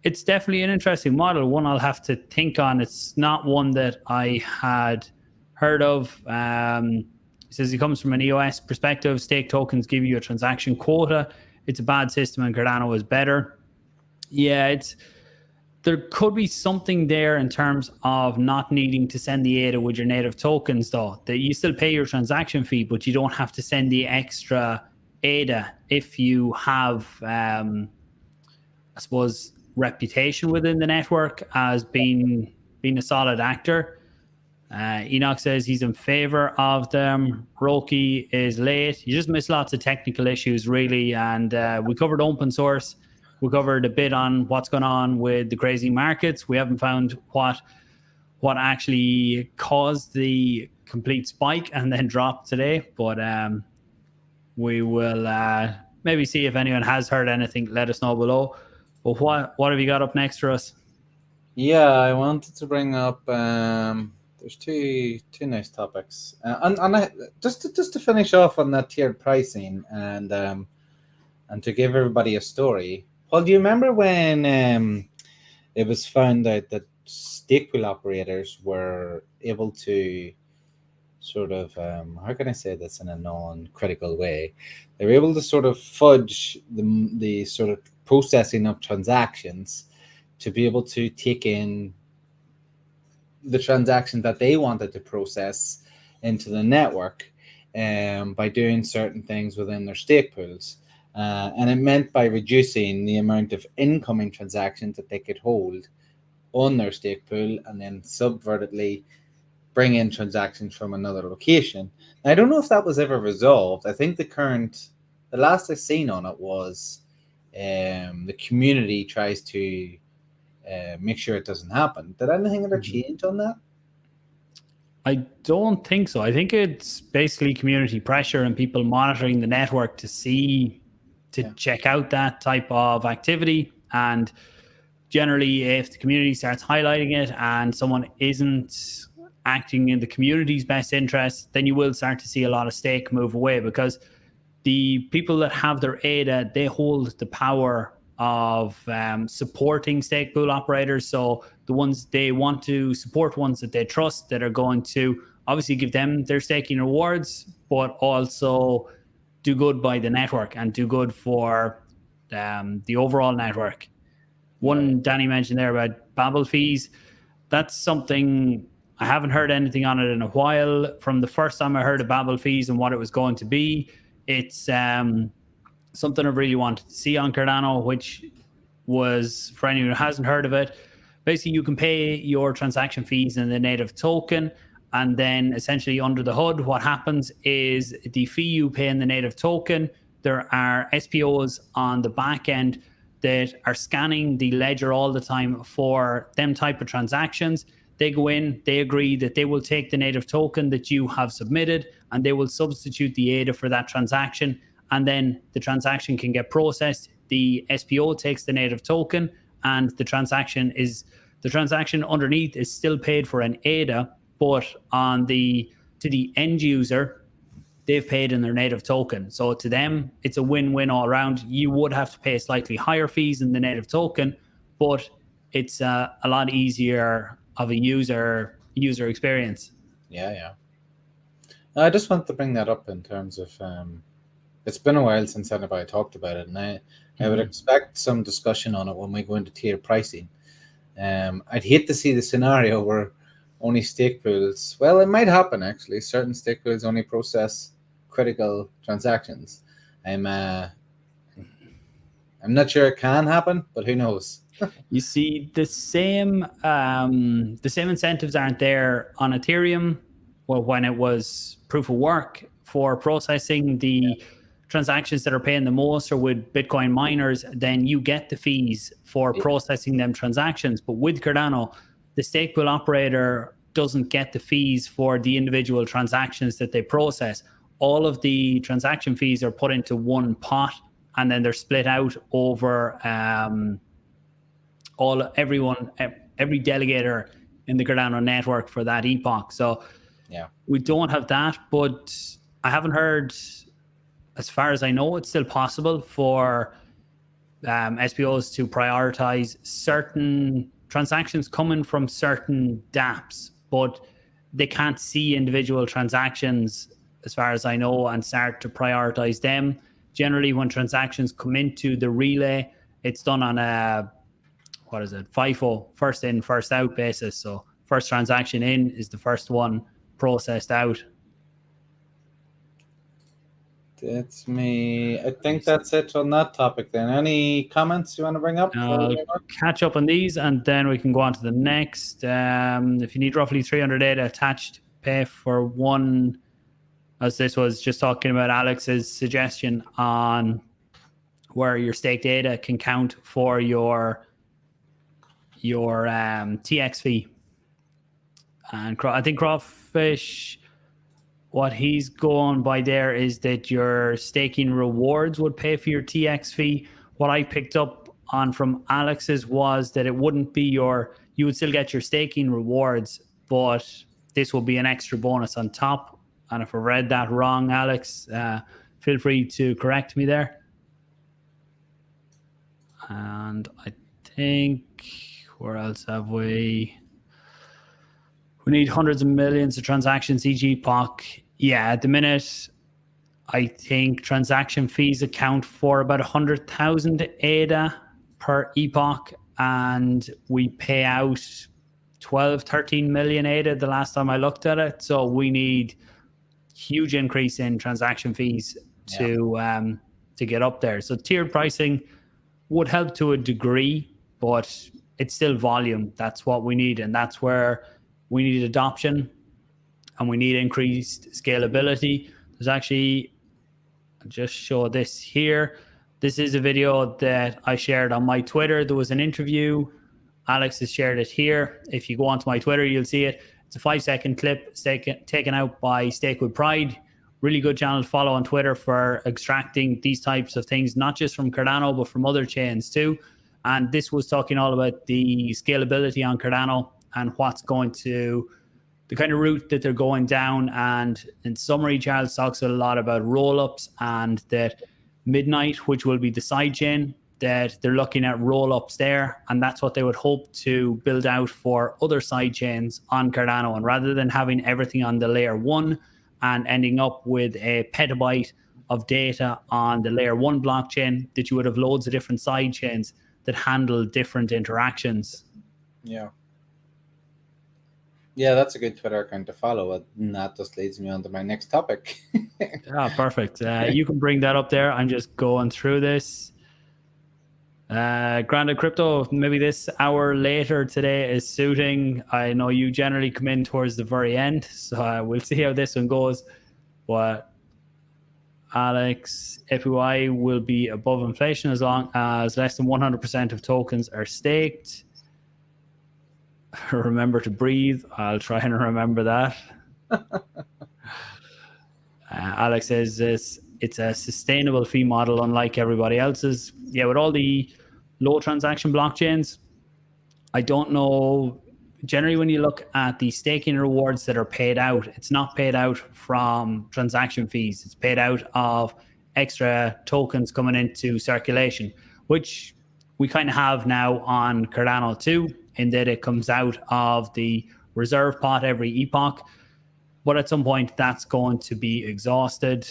It's definitely an interesting model, one I'll have to think on. It's not one that I had heard of. It says it comes from an EOS perspective. Stake tokens give you a transaction quota. It's a bad system and Cardano is better. Yeah, there could be something there in terms of not needing to send the ADA with your native tokens, though. That you still pay your transaction fee, but you don't have to send the extra ADA if you have, I suppose, reputation within the network as being a solid actor. Enoch says he's in favor of them. Roki is late. You just missed lots of technical issues, really. And we covered open source. We covered a bit on what's going on with the crazy markets. We haven't found what actually caused the complete spike and then drop today. But we will maybe see if anyone has heard anything. Let us know below. But what have you got up next for us?
Yeah, I wanted to bring up. There's two nice topics, and just to finish off on that tiered pricing and to give everybody a story. Paul, do you remember when it was found out that stake pool operators were able to sort of, how can I say this in a non-critical way? They were able to sort of fudge the sort of processing of transactions to be able to take in the transactions that they wanted to process into the network by doing certain things within their stake pools. And it meant by reducing the amount of incoming transactions that they could hold on their stake pool and then subvertedly bring in transactions from another location. Now, I don't know if that was ever resolved. I think the last I seen on it was the community tries to make sure it doesn't happen. Did anything ever change on that?
I don't think so. I think it's basically community pressure and people monitoring the network to check out that type of activity. And generally, if the community starts highlighting it and someone isn't acting in the community's best interest, then you will start to see a lot of stake move away, because the people that have their ADA, they hold the power of supporting stake pool operators. So the ones they want to support, ones that they trust, that are going to obviously give them their staking rewards, but also do good by the network and do good for the overall network. One Danny mentioned there about Babel fees. That's something I haven't heard anything on it in a while. From the first time I heard of Babel fees and what it was going to be, it's something I really wanted to see on Cardano, which was, for anyone who hasn't heard of it, basically you can pay your transaction fees in the native token, and then essentially under the hood, what happens is the fee you pay in the native token, there are SPOs on the back end that are scanning the ledger all the time for them type of transactions. They go in, they agree that they will take the native token that you have submitted, and they will substitute the ADA for that transaction, and then the transaction can get processed. The SPO takes the native token, and the transaction underneath is still paid for an ADA, but to the end user, they've paid in their native token. So to them, it's a win-win all around. You would have to pay slightly higher fees in the native token, but it's a lot easier of a user experience.
Yeah. I just want to bring that up in terms of it's been a while since anybody talked about it, and I would expect some discussion on it when we go into tier pricing. I'd hate to see the scenario where only stake pools, well, it might happen actually, certain stake pools only process critical transactions. I'm not sure it can happen, but who knows?
You see, the same incentives aren't there on Ethereum. Well, when it was proof of work for processing the transactions that are paying the most, or with Bitcoin miners, then you get the fees for processing them transactions. But with Cardano, the stake pool operator doesn't get the fees for the individual transactions that they process. All of the transaction fees are put into one pot, and then they're split out over every delegator in the Cardano network for that epoch. So we don't have that, but I haven't heard, as far as I know, it's still possible for SPOs to prioritize certain transactions coming from certain dApps, but they can't see individual transactions, as far as I know, and start to prioritize them. Generally, when transactions come into the relay, it's done on a FIFO, first in, first out basis. So first transaction in is the first one processed out.
That's me. I think that's it on that topic then. Any comments you want to bring up?
Catch up on these, and then we can go on to the next. If you need roughly 300 ADA attached, pay for one, as this was just talking about Alex's suggestion on where your staked ADA can count for your TX fee. And I think Crawfish, what he's going by there is that your staking rewards would pay for your TX fee. What I picked up on from Alex's was that it wouldn't be you would still get your staking rewards, but this will be an extra bonus on top. And if I read that wrong, Alex, feel free to correct me there. And I think, where else have we? We need hundreds of millions of transactions each epoch. Yeah, at the minute, I think transaction fees account for about 100,000 ADA per epoch, and we pay out 12, 13 million ADA the last time I looked at it. So we need huge increase in transaction fees to get up there. So tiered pricing would help to a degree, but it's still volume. That's what we need, and that's where we need adoption, and we need increased scalability. There's actually, I'll just show this here. This is a video that I shared on my Twitter. There was an interview. Alex has shared it here. If you go onto my Twitter, you'll see it. It's a 5-second clip taken out by Stake with Pride. Really good channel to follow on Twitter for extracting these types of things, not just from Cardano, but from other chains too. And this was talking all about the scalability on Cardano and what's going to, the kind of route that they're going down. And in summary, Charles talks a lot about roll-ups, and that Midnight, which will be the sidechain, that they're looking at roll-ups there, and that's what they would hope to build out for other side chains on Cardano. And rather than having everything on the layer 1 and ending up with a petabyte of data on the layer 1 blockchain, that you would have loads of different side chains that handle different interactions.
Yeah. Yeah, that's a good Twitter account to follow, and that just leads me on to my next topic.
Perfect. You can bring that up there. I'm just going through this. Granted Crypto, maybe this hour later today is suiting. I know you generally come in towards the very end, so we'll see how this one goes. But Alex, APY will be above inflation as long as less than 100% of tokens are staked. Remember to breathe. I'll try and remember that. Alex says it's a sustainable fee model unlike everybody else's. Yeah, with all the low transaction blockchains, I don't know. Generally, when you look at the staking rewards that are paid out, it's not paid out from transaction fees. It's paid out of extra tokens coming into circulation, which we kind of have now on Cardano too, in that it comes out of the reserve pot every epoch. But at some point, that's going to be exhausted.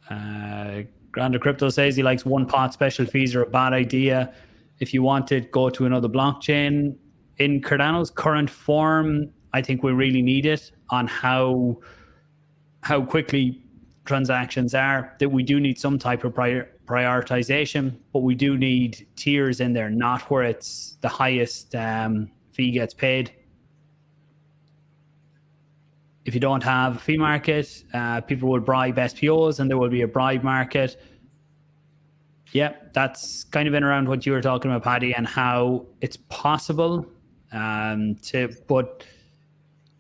Grander Crypto says he likes one pot. Special fees are a bad idea. If you want it, go to another blockchain. In Cardano's current form, I think we really need it on how quickly transactions are, that we do need some type of prioritization, but we do need tiers in there, not where it's the highest fee gets paid. If you don't have a fee market, people will bribe SPOs and there will be a bribe market. Yeah, that's kind of in around what you were talking about, Paddy, and how it's possible but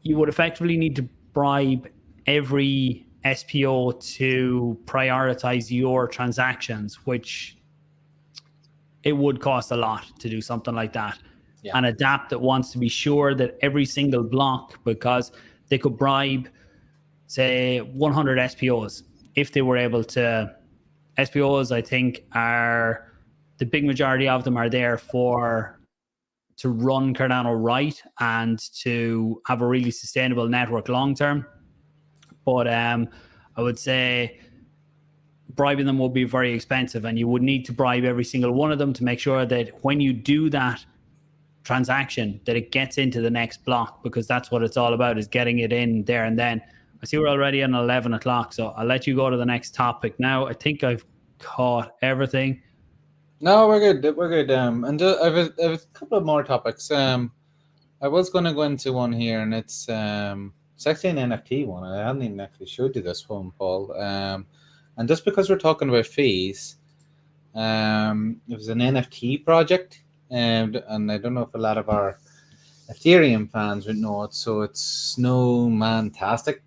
you would effectively need to bribe every SPO to prioritize your transactions, which it would cost a lot to do something like that. Yeah. And Adapt that wants to be sure that every single block, because they could bribe, say, 100 SPOs if they were able to. SPOs, I think, are the big majority of them are there to run Cardano right and to have a really sustainable network long term. But I would say bribing them would be very expensive, and you would need to bribe every single one of them to make sure that when you do that transaction, that it gets into the next block, because that's what it's all about, is getting it in there and then. I see we're already on 11 o'clock, so I'll let you go to the next topic now. I think I've caught everything.
No, we're good. We're good. And I have a couple of more topics. I was going to go into one here, and it's actually an NFT one. I hadn't even actually showed you this one, Paul. And just because we're talking about fees, it was an NFT project, and I don't know if a lot of our Ethereum fans would know it. So it's Snowman-tastic.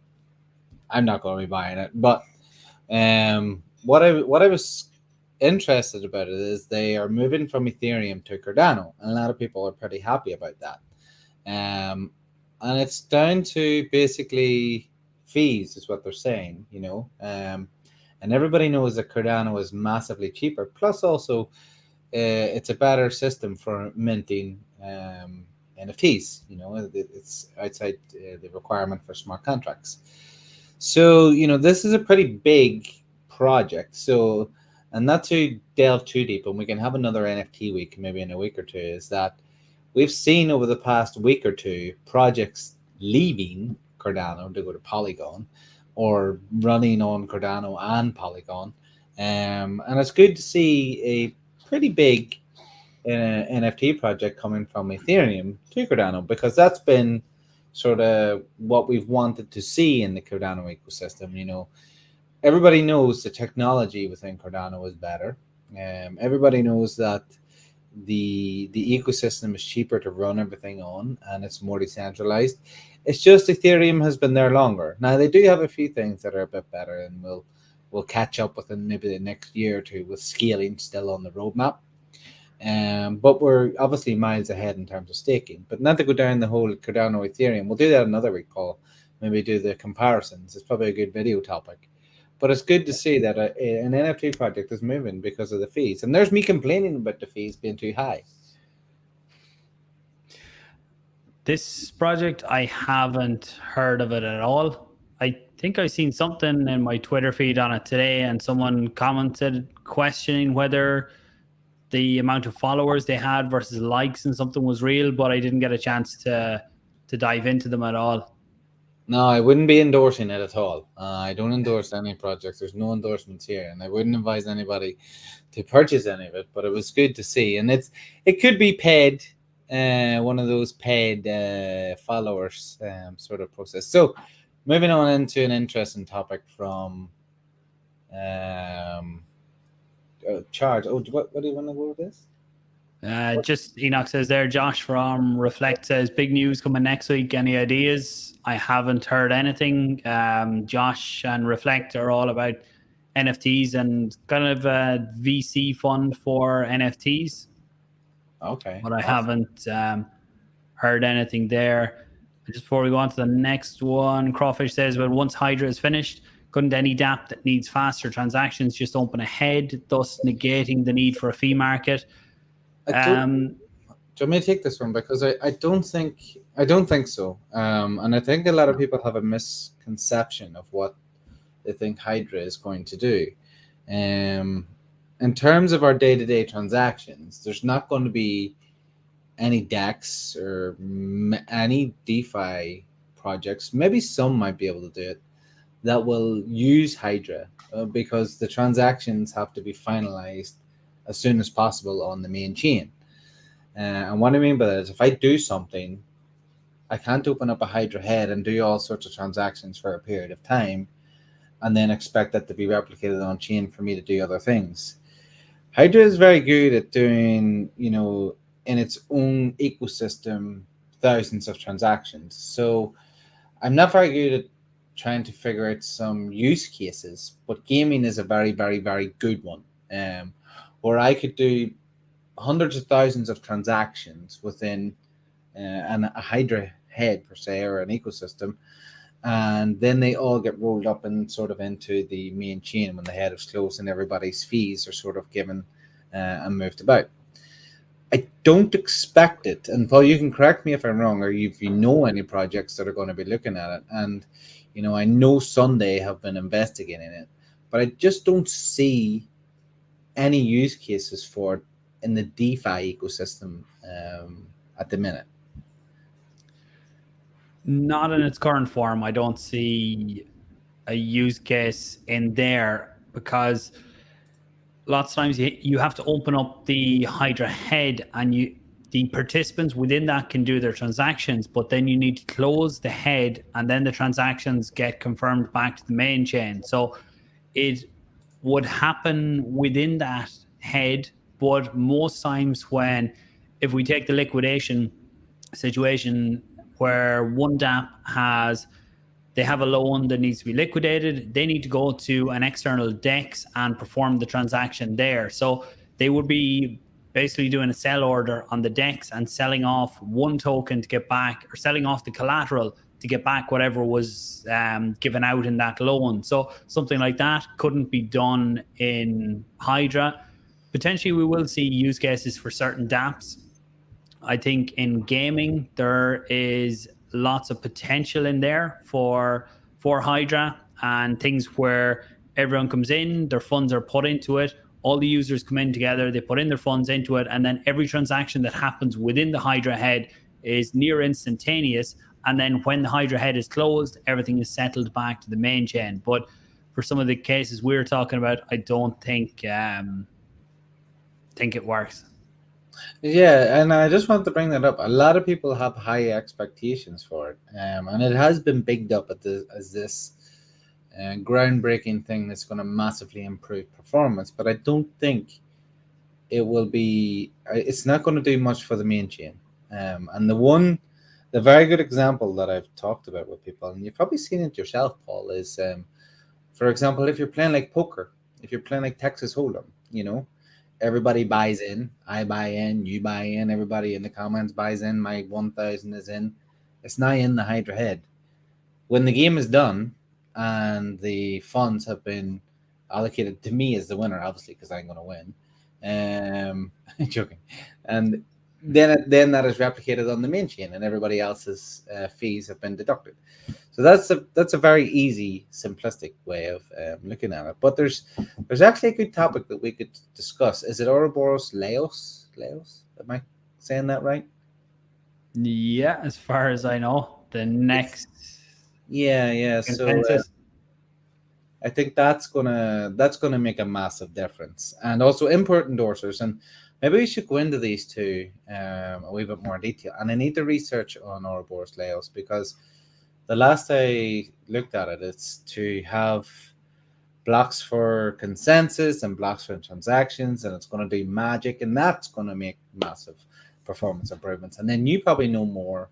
I'm not going to be buying it, but what I was interested about it is they are moving from Ethereum to Cardano, and a lot of people are pretty happy about that. And it's down to basically fees, is what they're saying, you know. And everybody knows that Cardano is massively cheaper. Plus, also, it's a better system for minting NFTs. You know, it's outside the requirement for smart contracts. So, you know, this is a pretty big project. So, and not to delve too deep, and we can have another NFT week, maybe in a week or two, is that we've seen over the past week or two projects leaving Cardano to go to Polygon, or running on Cardano and Polygon. And it's good to see a pretty big NFT project coming from Ethereum to Cardano, because that's been sort of what we've wanted to see in the Cardano ecosystem. You know, everybody knows the technology within Cardano is better. Everybody knows that the ecosystem is cheaper to run everything on, and it's more decentralized. It's just Ethereum has been there longer. Now, they do have a few things that are a bit better, and we'll catch up within maybe the next year or two, with scaling still on the roadmap. But we're obviously miles ahead in terms of staking. But not to go down the whole Cardano Ethereum, we'll do that another week, Paul. Maybe do the comparisons. It's probably a good video topic. But it's good to see that an NFT project is moving because of the fees. And there's me complaining about the fees being too high.
This project, I haven't heard of it at all. I think I've seen something in my Twitter feed on it today, and someone commented questioning whether the amount of followers they had versus likes and something was real, but I didn't get a chance to dive into them at all.
No, I wouldn't be endorsing it at all. I don't endorse any projects. There's no endorsements here, and I wouldn't advise anybody to purchase any of it. But it was good to see, and it could be paid, one of those paid followers sort of process. So, moving on into an interesting topic from charge. Oh, what do you want to go with this?
Just Enoch says there, Josh from Reflect says, big news coming next week. Any ideas? I haven't heard anything. Josh and Reflect are all about NFTs and kind of a VC fund for NFTs.
Okay.
But I haven't heard anything there. Just before we go on to the next one, Crawfish says, well, once Hydra is finished, couldn't any dApp that needs faster transactions just open ahead, thus negating the need for a fee market?
Do you want me to take this one? Because I don't think so. And I think a lot of people have a misconception of what they think Hydra is going to do. In terms of our day-to-day transactions, there's not going to be any DEX or any DeFi projects. Maybe some might be able to do it that will use Hydra because the transactions have to be finalized as soon as possible on the main chain. And what I mean by that is if I do something, I can't open up a Hydra head and do all sorts of transactions for a period of time and then expect that to be replicated on chain for me to do other things. Hydra is very good at doing, in its own ecosystem, thousands of transactions. So I'm not very good at trying to figure out some use cases, but gaming is a very, very, very good one. Where I could do hundreds of thousands of transactions within a Hydra head per se, or an ecosystem, and then they all get rolled up and sort of into the main chain when the head is closed and everybody's fees are sort of given and moved about. I don't expect it, and Paul, you can correct me if I'm wrong, or if you know any projects that are going to be looking at it. And I know Sunday have been investigating it, but I just don't see any use cases for it in the DeFi ecosystem at the minute.
Not in its current form. I don't see a use case in there because lots of times you have to open up the Hydra head and the participants within that can do their transactions, but then you need to close the head and then the transactions get confirmed back to the main chain. So it would happen within that head, but most times if we take the liquidation situation where one dApp they have a loan that needs to be liquidated, they need to go to an external DEX and perform the transaction there. So they would be basically doing a sell order on the DEX and selling off one token to get back, or selling off the collateral to get back whatever was given out in that loan. So something like that couldn't be done in Hydra. Potentially we will see use cases for certain dApps. I think in gaming, there is lots of potential in there for Hydra, and things where everyone comes in, their funds are put into it, all the users come in together, they put in their funds into it, and then every transaction that happens within the Hydra head is near instantaneous. And then when the Hydra head is closed, everything is settled back to the main chain. But for some of the cases we're talking about, I don't think it works.
Yeah, and I just want to bring that up. A lot of people have high expectations for it, and it has been bigged up as this groundbreaking thing that's going to massively improve performance. But I don't think it will be. It's not going to do much for the main chain. And the very good example that I've talked about with people, and you've probably seen it yourself, Paul, is, for example, if you're playing like poker, if you're playing like Texas Hold'em, everybody buys in. I buy in, you buy in, everybody in the comments buys in, my 1,000 is in. It's now in the Hydra head. When the game is done and the funds have been allocated to me as the winner, obviously, because I'm going to win. Joking. And then that is replicated on the main chain, and everybody else's fees have been deducted. So that's a very easy, simplistic way of looking at it. But there's actually a good topic that we could discuss. Is it Ouroboros Laos? Laos? Am I saying that right?
Yeah, as far as I know, the next
Yeah. So
consensus.
I think that's gonna make a massive difference, and also import endorsers. And maybe we should go into these two a wee bit more detail. And I need to research on Ouroboros Laos, because the last I looked at it, it's to have blocks for consensus and blocks for transactions, and it's going to do magic, and that's going to make massive performance improvements. And then you probably know more,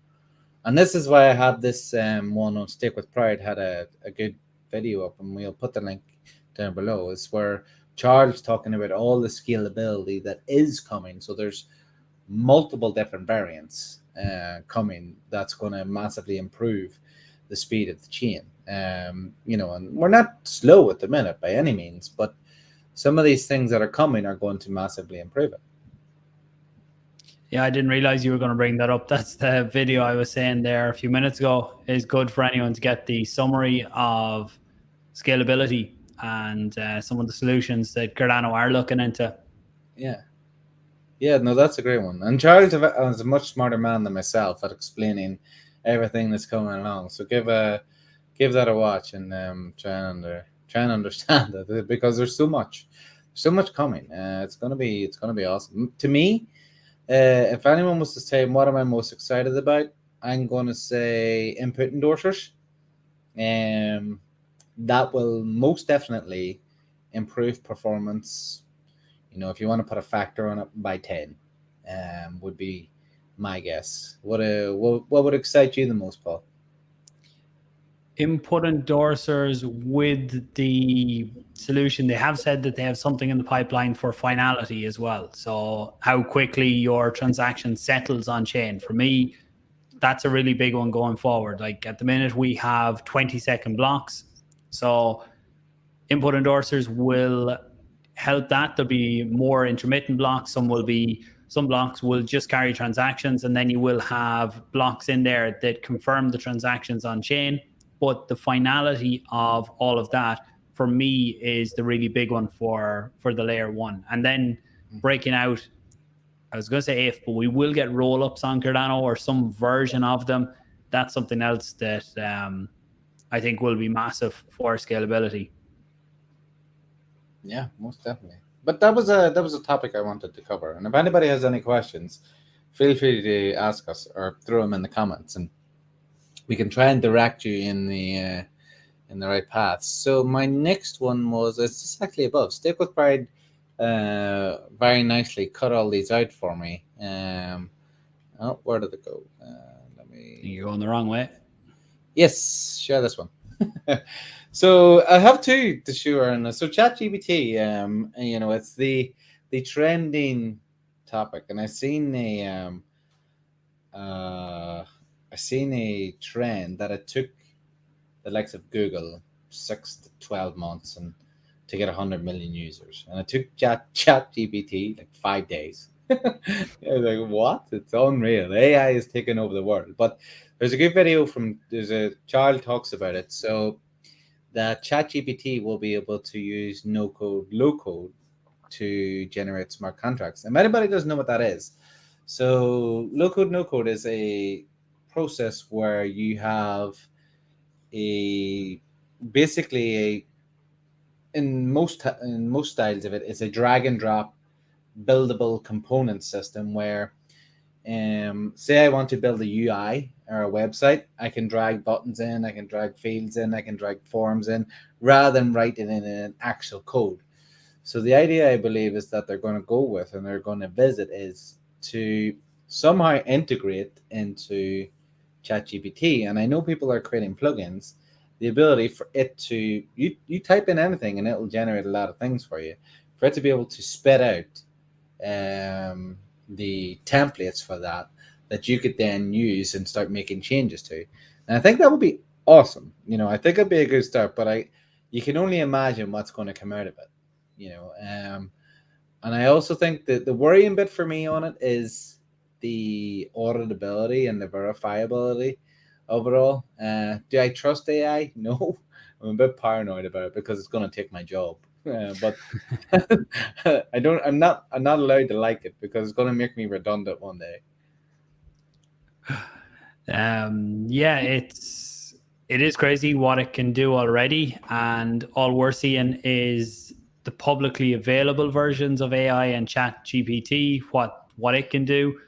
and this is why I had this one on Stick with Pride had a good video up, and we'll put the link down below. Is where Charles talking about all the scalability that is coming. So there's multiple different variants coming that's going to massively improve the speed of the chain. And we're not slow at the minute by any means, but some of these things that are coming are going to massively improve it.
Yeah, I didn't realize you were going to bring that up. That's the video I was saying there a few minutes ago. Is good for anyone to get the summary of scalability and some of the solutions that Cardano are looking into.
Yeah, no, that's a great one. And Charles is a much smarter man than myself at explaining everything that's coming along. So give that a watch, and try and understand it, because there's so much coming. It's gonna be awesome. To me, if anyone was to say what am I most excited about, I'm gonna say input endorsers. That will most definitely improve performance. If you want to put a factor on it, by 10, would be my guess. What would excite you the most, Paul?
Input endorsers with the solution. They have said that they have something in the pipeline for finality as well. So how quickly your transaction settles on chain. For me, that's a really big one going forward. Like at the minute, we have 20-second blocks. So input endorsers will help that. There'll be more intermittent blocks. Some blocks will just carry transactions, and then you will have blocks in there that confirm the transactions on chain. But the finality of all of that, for me, is the really big one for the layer one. And then breaking out, I was going to say if, but we will get roll-ups on Cardano or some version of them. That's something else that I think will be massive for scalability.
Yeah, most definitely. But that was a topic I wanted to cover. And if anybody has any questions, feel free to ask us or throw them in the comments, and we can try and direct you in the right path. So my next one was, it's just actually above. Stick with Pride very nicely cut all these out for me. Where did it go?
You're going the wrong way.
Yes, share this one. So I have two to share, and so ChatGPT, it's the trending topic, and I seen a trend that it took the likes of Google 6 to 12 months and to get 100 million users, and it took ChatGPT like 5 days. I was like, what? It's unreal. AI is taking over the world. But there's a good video there's a child talks about it. So that ChatGPT will be able to use no code, low code to generate smart contracts. And anybody doesn't know what that is. So low code, no code is a process where you have in most styles of it, it's a drag and drop buildable component system where say I want to build a UI or a website, I can drag buttons in, I can drag fields in, I can drag forms in, rather than write it in an actual code. So the idea, I believe, is that they're going to go with and they're going to visit is to somehow integrate into ChatGPT. And I know people are creating plugins, the ability for it to, you type in anything and it'll generate a lot of things for you, for it to be able to spit out the templates for that you could then use and start making changes to. And I think that would be awesome. I think it'd be a good start, but you can only imagine what's going to come out of it. And I also think that the worrying bit for me on it is the auditability and the verifiability overall. Do I trust AI? No, I'm a bit paranoid about it because it's going to take my job. But I'm not allowed to like it because it's going to make me redundant one day.
Yeah, it is crazy what it can do already, and all we're seeing is the publicly available versions of AI and ChatGPT, what it can do.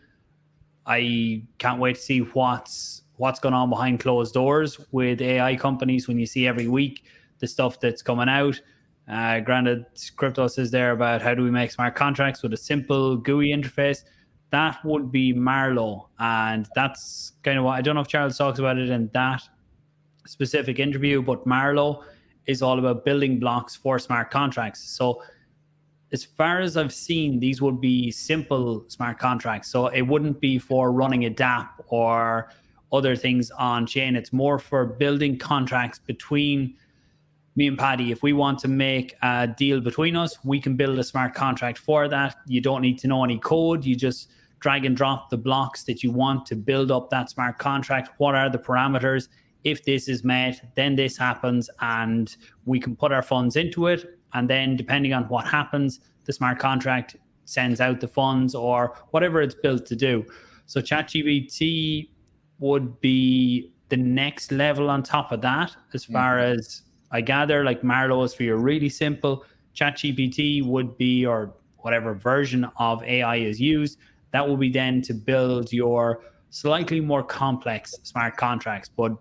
I can't wait to see what's going on behind closed doors with AI companies when you see every week the stuff that's coming out. Granted, Crypto says there about how do we make smart contracts with a simple GUI interface. That would be Marlowe, and that's kind of what I don't know if Charles talks about it in that specific interview, but Marlowe is all about building blocks for smart contracts. So as far as I've seen, these would be simple smart contracts. So it wouldn't be for running a DApp or other things on chain. It's more for building contracts between me and Paddy. If we want to make a deal between us, we can build a smart contract for that. You don't need to know any code. You just drag and drop the blocks that you want to build up that smart contract. What are the parameters? If this is met, then this happens, and we can put our funds into it. And then depending on what happens, the smart contract sends out the funds or whatever it's built to do. So ChatGPT would be the next level on top of that, as far as I gather. Like Marlowe is for your really simple. ChatGPT would be, or whatever version of AI is used, that will be then to build your slightly more complex smart contracts. But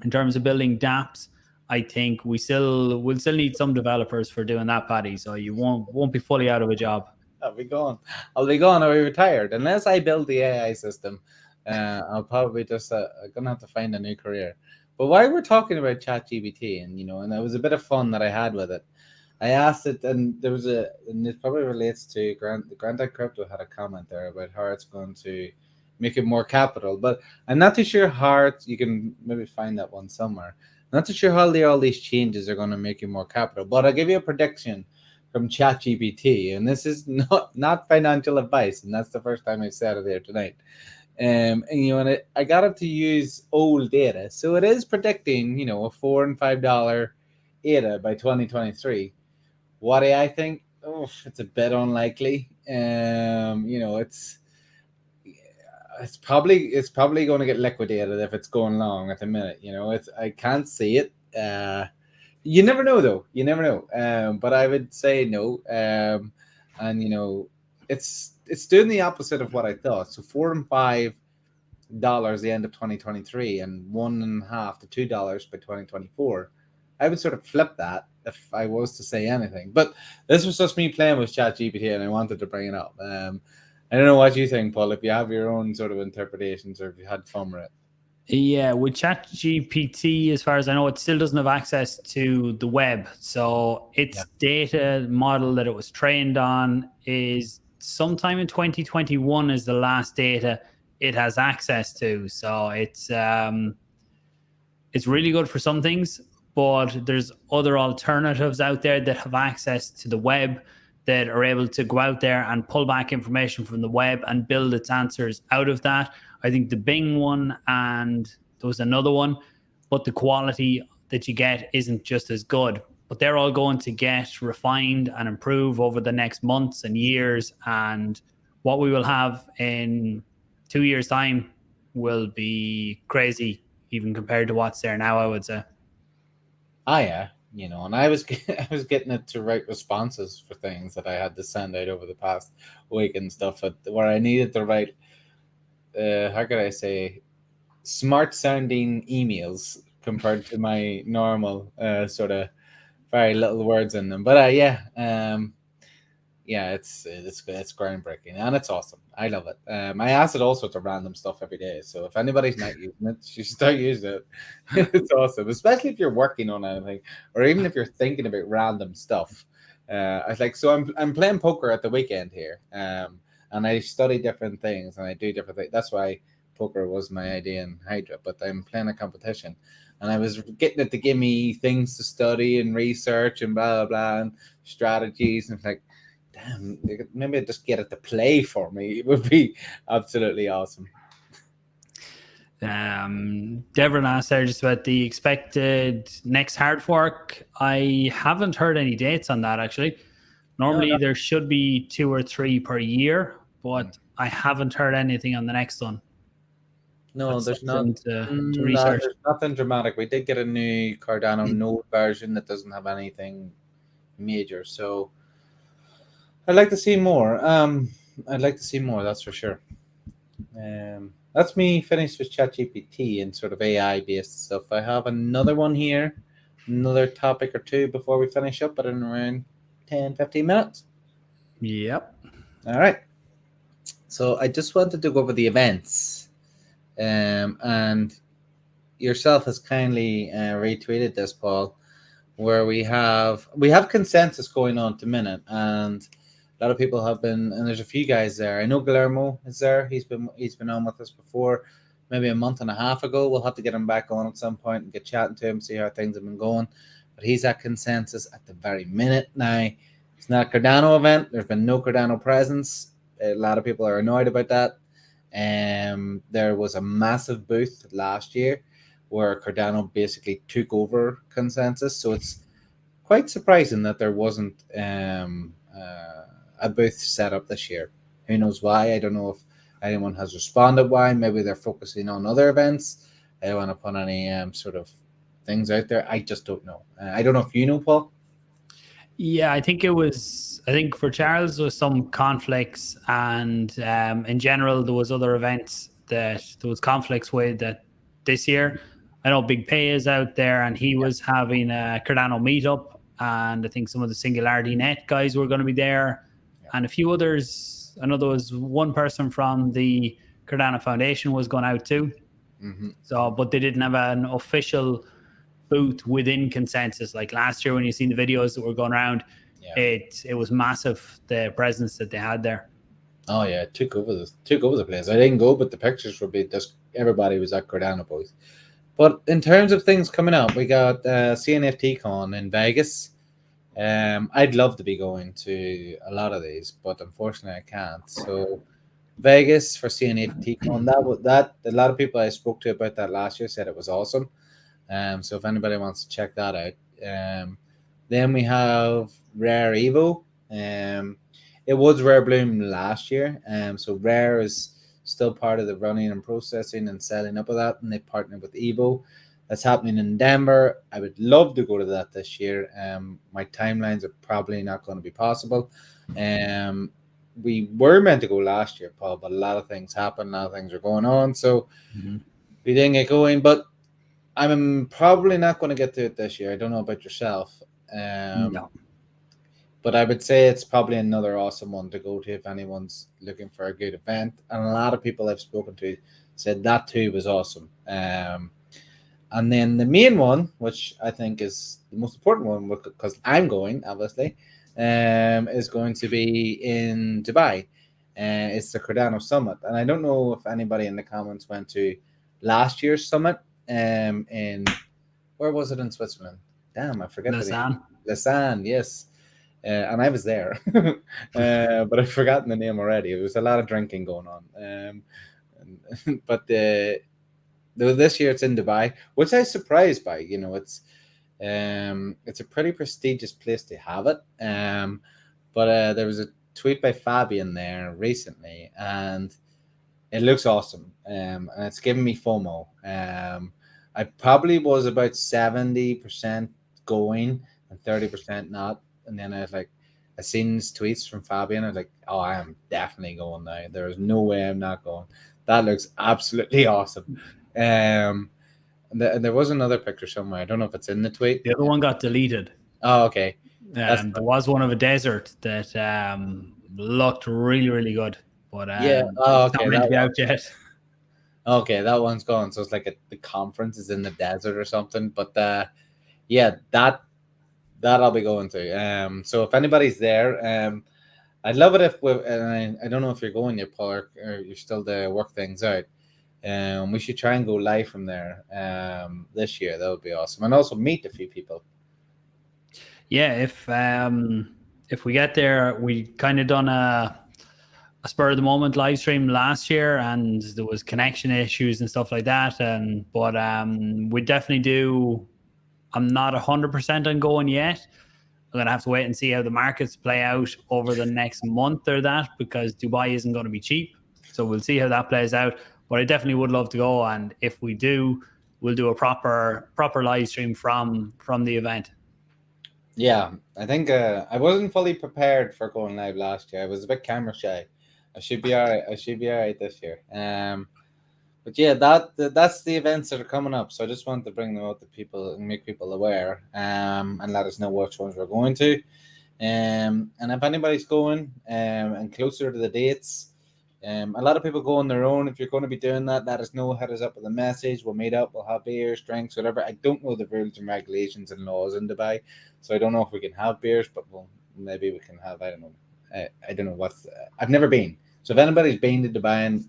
in terms of building dApps, I think we'll still need some developers for doing that, Paddy. So you won't be fully out of a job.
I'll be gone. I'll be retired unless I build the AI system. I'll probably just gonna have to find a new career. But while we're talking about ChatGPT, and and it was a bit of fun that I had with it, I asked it, and and it probably relates to Grant Crypto had a comment there about how it's going to make it more capital, but I'm not too sure how you can maybe find that one somewhere. Not too sure how all these changes are going to make you more capital, but I'll give you a prediction from ChatGPT, and this is not financial advice, and that's the first time I've said it here tonight. And I got it to use old data, so it is predicting a $4 and $5 ADA by 2023. What do I think? Oh, it's a bit unlikely. It's probably going to get liquidated if it's going long at the minute. I can't see it. You never know though. You never know. But I would say no. And it's doing the opposite of what I thought. So $4 and $5 the end of 2023, and $1.50 to $2 by 2024. I would sort of flip that if I was to say anything. But this was just me playing with ChatGPT, and I wanted to bring it up. I don't know what you think, Paul, if you have your own sort of interpretations or if you had fun with it.
Yeah, with ChatGPT, as far as I know, it still doesn't have access to the web. So its data model that it was trained on is sometime in 2021 is the last data it has access to. So it's really good for some things, but there's other alternatives out there that have access to the web that are able to go out there and pull back information from the web and build its answers out of that. I think the Bing one, and there was another one, but the quality that you get isn't just as good. But they're all going to get refined and improve over the next months and years. And what we will have in 2 years' time will be crazy, even compared to what's there now, I would say.
Yeah. And I was getting it to write responses for things that I had to send out over the past week and stuff, where I needed to write, how could I say, smart sounding emails compared to my normal sort of very little words in them. But it's groundbreaking and it's awesome. I love it. I ask it all sorts of random stuff every day. So if anybody's not using it, you should start using it. It's awesome, especially if you're working on anything or even if you're thinking about random stuff. I'm playing poker at the weekend here, and I study different things and I do different things. That's why poker was my idea in Hydra, but I'm playing a competition. and I was getting it to give me things to study and research and blah blah blah and strategies, and it's like, damn, maybe I just get it to play for me. It would be absolutely awesome.
Devon asked there just about the expected next hard fork. I haven't heard any dates on that actually. Normally there should be 2 or 3 per year, but I haven't heard anything on the next one.
No,
That's
there's not.
to research.
There's nothing dramatic. We did get a new Cardano Node version that doesn't have anything major, so I'd like to see more. I'd like to see more. That's for sure. That's me finished with ChatGPT and sort of AI based stuff. I have another one here, another topic or two before we finish up, but in around 10-15 minutes.
Yep.
All right. So I just wanted to go over the events, and yourself has kindly retweeted this, Paul, where we have consensus going on at the minute, and a lot of people have been, and there's a few guys there. I know Guillermo is there. He's been on with us before, maybe a month and a half ago. We'll have to get him back on at some point and get chatting to him, see how things have been going. But he's at consensus at the very minute now. It's not a Cardano event. There's been no Cardano presence. A lot of people are annoyed about that. There was a massive booth last year where Cardano basically took over consensus. So it's quite surprising that there wasn't a booth set up this year. Who knows why? I don't know if anyone has responded why. Maybe they're focusing on other events. I don't want to put any sort of things out there. I just don't know. I don't know if you know, Paul.
Yeah, I think for Charles there was some conflicts, and in general there was other events that there was conflicts with that this year. I know Big Pay is out there, and he was having a Cardano meetup, and I think some of the Singularity Net guys were going to be there, and a few others. I know there was one person from the Cardano Foundation was going out too. So, but they didn't have an official booth within consensus. Like last year when you seen the videos that were going around, it was massive, the presence that they had there.
Oh yeah, it took over the place. I didn't go, but the pictures would be just everybody was at Cardano booth. But in terms of things coming up, we got CNFT Con in Vegas. I'd love to be going to a lot of these, but unfortunately I can't. So Vegas for CNFT Con, that a lot of people I spoke to about that last year said it was awesome. So if anybody wants to check that out. Then we have Rare Evo. It was Rare Bloom last year. So Rare is still part of the running and processing and setting up of that, and they partnered with Evo. That's happening in Denver. I would love to go to that this year. My timelines are probably not going to be possible. We were meant to go last year, Paul, but a lot of things happened. A lot of things are going on, so we didn't get going. But I'm probably not going to get to it this year. I don't know about yourself.
No.
But I would say it's probably another awesome one to go to if anyone's looking for a good event. And a lot of people I've spoken to said that too was awesome. And then the main one, which I think is the most important one, because I'm going, obviously, is going to be in Dubai. It's the Cardano Summit. And I don't know if anybody in the comments went to last year's summit. In where was it in Switzerland? Damn, I forget the name. Lausanne, yes. And I was there, but I've forgotten the name already. There was a lot of drinking going on. But this year it's in Dubai, which I was surprised by. You know, it's a pretty prestigious place to have it. But there was a tweet by Fabian there recently, and it looks awesome. And it's giving me FOMO. I probably was about 70% going and 30% not. And then I seen his tweets from Fabian. I was like, oh, I am definitely going now. There is no way I'm not going. That looks absolutely awesome. And there was another picture somewhere. I don't know if it's in the tweet.
The other one got deleted.
Oh, okay.
There was one of a desert that looked really, really good. But
yeah, oh, okay.
It's not meant to be out yet.
Okay, that one's gone. So it's like the conference is in the desert or something. But yeah, that I'll be going to. So if anybody's there, I'd love it if I don't know if you're going yet, Paul, or you're still to work things out. We should try and go live from there this year. That would be awesome, and also meet a few people.
Yeah, if we get there, we kind of done a spur of the moment live stream last year, and there was connection issues and stuff like that. But we definitely do. I'm not 100% on going yet. I'm gonna have to wait and see how the markets play out over the next month or that, because Dubai isn't going to be cheap. So we'll see how that plays out. But I definitely would love to go, and if we do, we'll do a proper live stream from the event.
Yeah, I think I wasn't fully prepared for going live last year. I was a bit camera shy. I should be all right. I should be all right this year. But yeah, that's the events that are coming up. So I just wanted to bring them out to people and make people aware, and let us know which ones we're going to. And if anybody's going, and closer to the dates, a lot of people go on their own. If you're going to be doing that, let us know. Hit us up with a message. We'll meet up. We'll have beers, drinks, whatever. I don't know the rules and regulations and laws in Dubai, so I don't know if we can have beers, but maybe we can have. I don't know. I don't know what's. I've never been. So if anybody's been to Dubai, and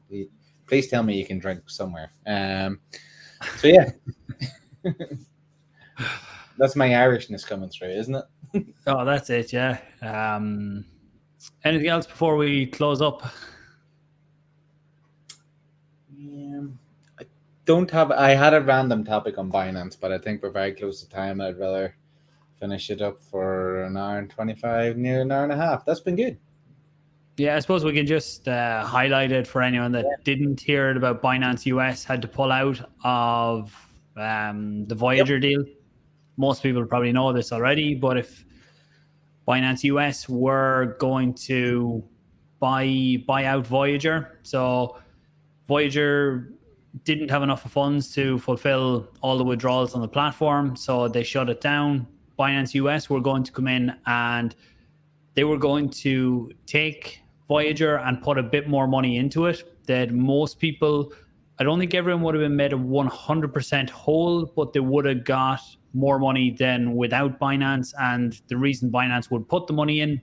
please tell me you can drink somewhere. So yeah, that's my Irishness coming through, isn't it?
Oh, that's it. Yeah. Anything else before we close up?
I don't have. I had a random topic on Binance, but I think we're very close to time. I'd rather finish it up for an hour and 25, near an hour and a half. That's been good.
Yeah, I suppose we can just highlight it for anyone that didn't hear it about Binance US had to pull out of the Voyager deal. Most people probably know this already, but if Binance US were going to buy out Voyager, so Voyager didn't have enough funds to fulfill all the withdrawals on the platform, so they shut it down. Binance US were going to come in and they were going to take Voyager and put a bit more money into it. That most people, I don't think everyone would have been made a 100% whole, but they would have got more money than without Binance. And the reason Binance would put the money in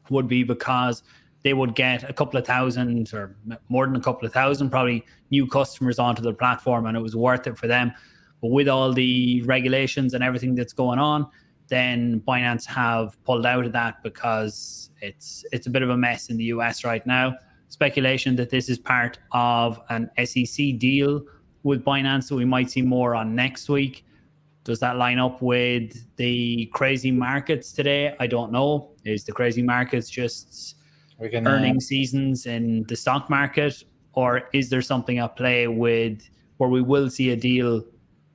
would be because they would get a couple of thousand or more than a couple of thousand, probably, new customers onto the platform, and it was worth it for them. But with all the regulations and everything that's going on, then Binance have pulled out of that because it's a bit of a mess in the US right now. Speculation that this is part of an SEC deal with Binance that we might see more on next week. Does that line up with the crazy markets today? I don't know. Is the crazy markets just earning seasons in the stock market, or is there something at play with where we will see a deal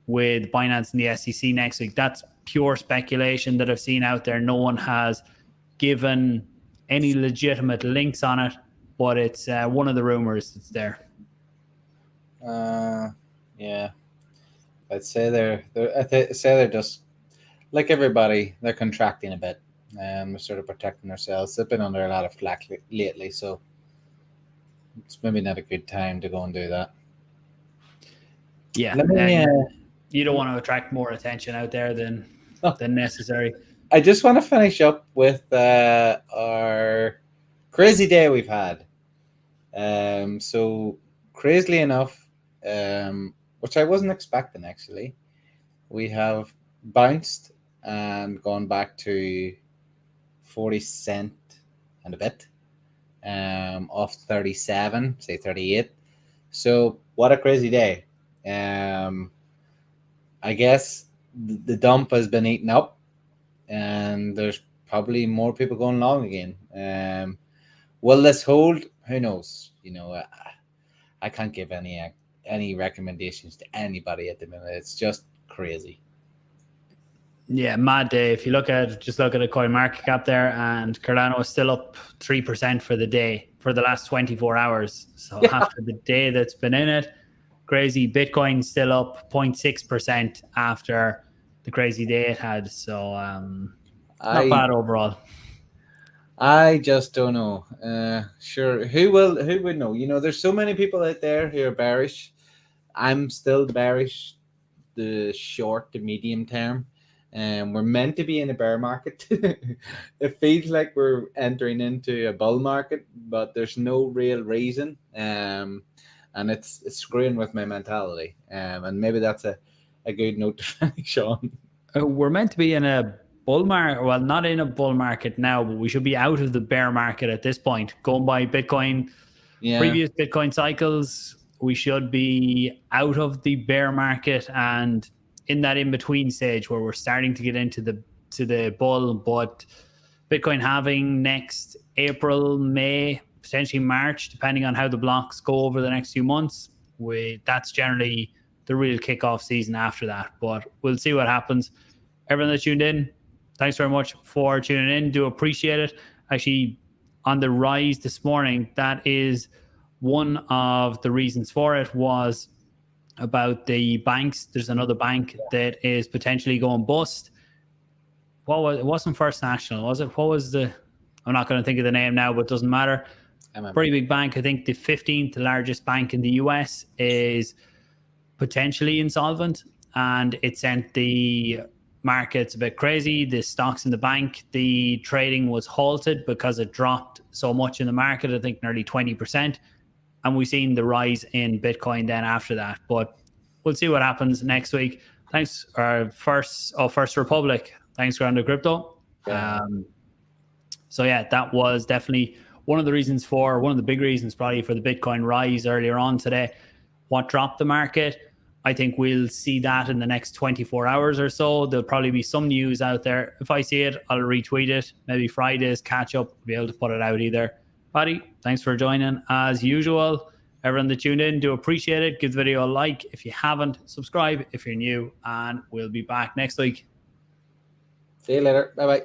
with Binance and the SEC next week? That's pure speculation that I've seen out there. No one has given any legitimate links on it, but it's one of the rumors that's there.
Yeah, I'd say they're just like everybody. They're contracting a bit, and we're sort of protecting ourselves. They've been under a lot of flack lately, so it's maybe not a good time to go and do that.
Yeah, you don't want to attract more attention out there than necessary.
I just want to finish up with our crazy day we've had. So crazily enough, which I wasn't expecting actually, we have bounced and gone back to 40 cent and a bit, off 37, say 38. So what a crazy day. I guess the dump has been eaten up, and there's probably more people going long again. Will this hold? Who knows? I can't give any recommendations to anybody at the minute. It's just crazy.
Yeah, mad day. If you look at a coin market cap there, and Cardano is still up 3% for the day, for the last 24 hours. So after the day that's been in it, crazy. Bitcoin still up 0.6% after the crazy day it had. So not bad overall.
I just don't know. Sure, who would know? There's so many people out there who are bearish. I'm still bearish, the short to medium term. And we're meant to be in a bear market. It feels like we're entering into a bull market, but there's no real reason. and it's screwing with my mentality. And maybe that's a good note to finish on.
We're meant to be in a bull market. Well, not in a bull market now, but we should be out of the bear market at this point. Going by Bitcoin, previous Bitcoin cycles, we should be out of the bear market and in that in-between stage where we're starting to get into the bull. But Bitcoin halving next April, May, potentially March, depending on how the blocks go over the next few months. That's generally the real kickoff season after that. But we'll see what happens. Everyone that tuned in, thanks very much for tuning in. Do appreciate it. Actually, on the rise this morning, that is one of the reasons for it was about the banks. There's another bank that is potentially going bust. It wasn't First National, was it? What was I'm not going to think of the name now, but it doesn't matter. Pretty big bank. I think the 15th largest bank in the US is potentially insolvent, and it sent the markets a bit crazy. The stocks in the bank, the trading was halted because it dropped so much in the market, I think nearly 20%. And we've seen the rise in Bitcoin then after that. But we'll see what happens next week. Thanks, First Republic. Thanks, Grando Crypto.
Yeah.
So yeah, that was definitely one of the big reasons probably for the Bitcoin rise earlier on today. What dropped the market? I think we'll see that in the next 24 hours or so. There'll probably be some news out there. If I see it, I'll retweet it. Maybe Friday's catch up, be able to put it out either. Paddy, thanks for joining as usual. Everyone that tuned in, do appreciate it. Give the video a like. If you haven't, subscribe if you're new, and we'll be back next week.
See you later. Bye-bye.